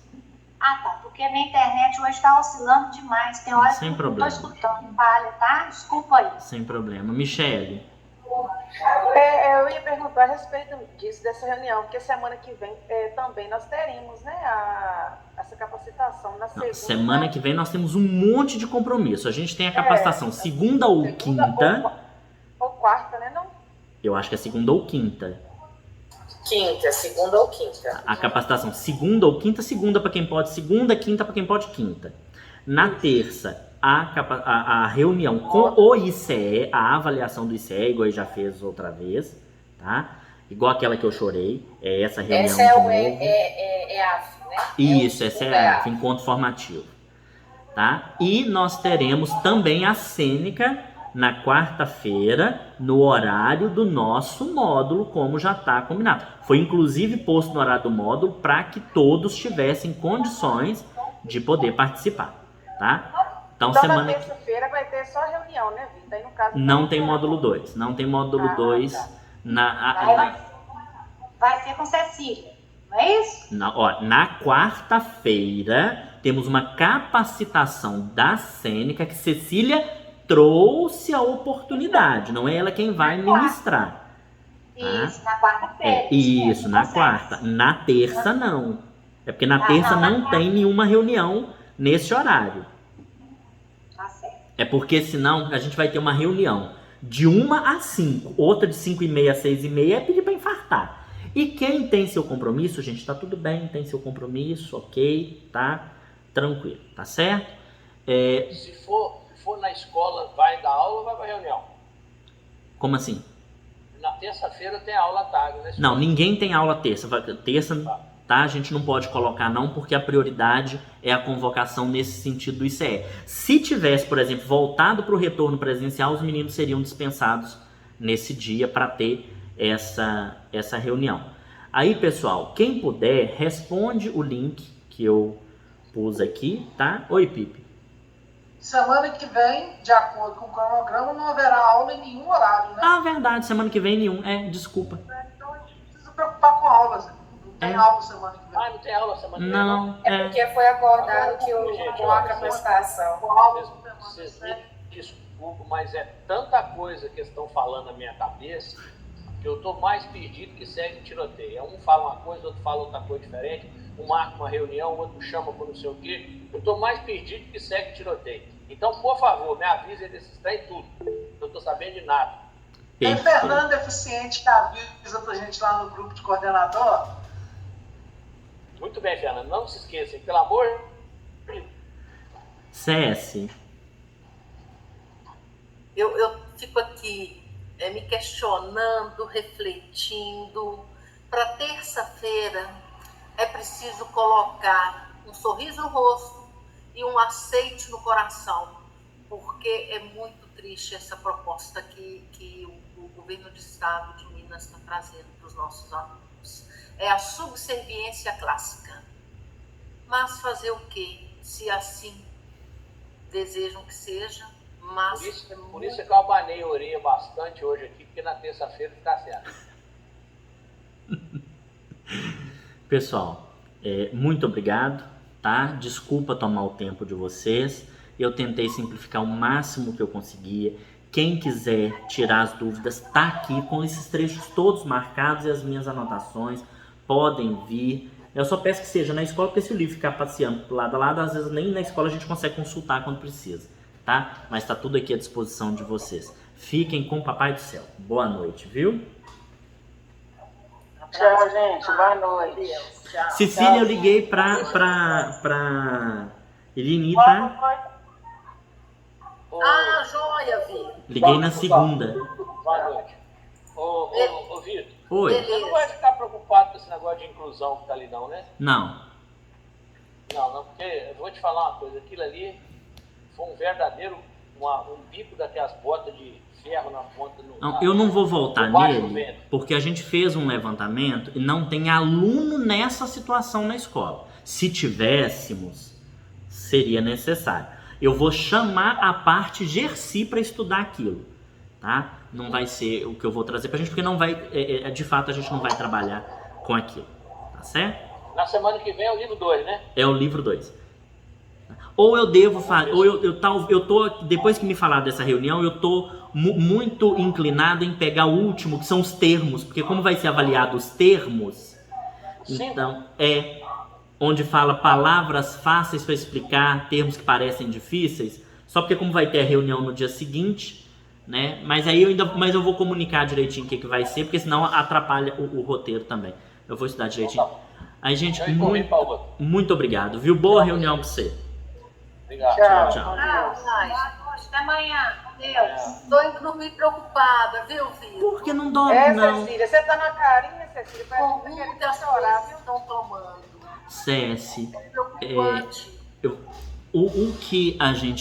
Ah, tá. Porque a minha internet hoje está oscilando demais. Tem horas Sem que problema. eu não estou escutando. Falha, tá? Desculpa aí. Sem problema. Michele. Eu ia perguntar a respeito disso, dessa reunião, porque semana que vem também nós teremos, né, essa capacitação na segunda. Semana que vem nós temos um monte de compromisso. A gente tem a capacitação segunda ou quinta. Ou quarta, né? Não? Eu acho que é segunda ou quinta. Quinta, segunda ou quinta. A capacitação segunda ou quinta, segunda para quem pode segunda, quinta para quem pode quinta. Na terça, a reunião com o ICE, a avaliação do ICE, igual ele já fez outra vez, tá? Igual aquela que eu chorei, essa reunião Essa é de o novo. EAF, né? Isso, essa é a encontro formativo, tá? E nós teremos também a cênica na quarta-feira, no horário do nosso módulo, como já está combinado. Foi inclusive posto no horário do módulo para que todos tivessem condições de poder participar, tá? Então semana na terça-feira vai ter só reunião, né, Vitor? Aí no caso não tem módulo 2, não tem módulo 2 tá. Vai ser com Cecília, não é isso? Na quarta-feira temos uma capacitação da cênica que Cecília trouxe a oportunidade, não é ela quem vai ministrar. Isso, na quarta-feira. Isso, na quarta. Na terça, não. É porque na terça não tem nenhuma reunião nesse horário. Tá certo. É porque senão a gente vai ter uma reunião de 1 às 5, outra de 5h30 às 6h30 é pedir para infartar. E quem tem seu compromisso, gente, tá tudo bem, tem seu compromisso, ok, tá tranquilo, tá certo? Se for na escola, vai dar aula ou vai para reunião? Como assim? Na terça-feira tem aula à tarde, né? Não, ninguém tem aula terça. Terça, tá? A gente não pode colocar não, porque a prioridade é a convocação nesse sentido do ICE. Se tivesse, por exemplo, voltado para o retorno presencial, os meninos seriam dispensados nesse dia para ter essa reunião. Aí, pessoal, quem puder, responde o link que eu pus aqui, tá? Oi, Pipe. Semana que vem, de acordo com o cronograma, não haverá aula em nenhum horário, né? Ah, verdade, semana que vem nenhum. Desculpa. Então a gente precisa se preocupar com aulas. Não tem aula semana que vem. Não tem aula semana que vem? Não, porque foi acordado que com a capacitação. Vocês me desculpam, mas é tanta coisa que estão falando na minha cabeça que eu estou mais perdido que segue tiroteio. Um fala uma coisa, outro fala outra coisa diferente, um marca uma reunião, outro chama por não sei o quê. Eu estou mais perdido que segue tiroteio. Então, por favor, me avise desses trem tudo. Eu não estou sabendo de nada. Tem Fernando Eficiente que avisa pra gente lá no grupo de coordenador. Muito bem, Fernando. Não se esqueçam, pelo amor de Deus. CS. Eu fico aqui me questionando, refletindo. Para terça-feira é preciso colocar um sorriso no rosto e um aceite no coração, porque é muito triste essa proposta que o governo do estado de Minas está trazendo para os nossos alunos. É a subserviência clássica. Mas fazer o quê? Se assim desejam que seja, mas... Por isso que eu abanei a orelha bastante hoje aqui, porque na terça-feira está certo. Pessoal, muito obrigado, tá? Desculpa tomar o tempo de vocês. Eu tentei simplificar o máximo que eu conseguia. Quem quiser tirar as dúvidas, tá aqui com esses trechos todos marcados e as minhas anotações. Podem vir. Eu só peço que seja na escola, porque se o livro ficar passeando pro lado a lado, às vezes nem na escola a gente consegue consultar quando precisa, tá? Mas tá tudo aqui à disposição de vocês. Fiquem com o Papai do Céu. Boa noite, viu? Tchau, gente. Boa noite. Tchau. Cecília, eu liguei pra Elini, tá? Ah, joia, Vitor. Liguei na segunda. Boa noite. Ô Vitor, Oi. você não vai ficar preocupado com esse negócio de inclusão que tá ali não, né? Não. Não, porque eu vou te falar uma coisa, aquilo ali foi um verdadeiro, um bico daquelas botas de ferro na ponta. Não, eu não vou voltar debaixo do nele, vento. porque a gente fez um levantamento e não tem aluno nessa situação na escola. Se tivéssemos, seria necessário. Eu vou chamar a parte Gersi para estudar aquilo, tá? Não vai ser o que eu vou trazer pra gente, porque não vai, de fato a gente não vai trabalhar com aquilo, tá certo? Na semana que vem é o livro 2, né? É o livro 2. Ou eu devo fazer, ou eu tô, depois que me falar dessa reunião, eu tô muito inclinado em pegar o último, que são os termos, porque como vai ser avaliado os termos, Sim. então onde fala palavras fáceis para explicar, termos que parecem difíceis, só porque como vai ter a reunião no dia seguinte, né? Mas aí eu vou comunicar direitinho o que vai ser, porque senão atrapalha o roteiro também. Eu vou estudar direitinho. Aí, gente, muito obrigado, viu? Boa reunião para você. Obrigado. Tchau. Até amanhã. Deus. Tô indo dormir preocupada, viu, Vitor? Por que não dorme, não? Cecília, você tá na carinha, Cecília? Parece que Com tá querendo muitas chorar, coisas viu? estão tomando. Ceci, Preocupante. o que a gente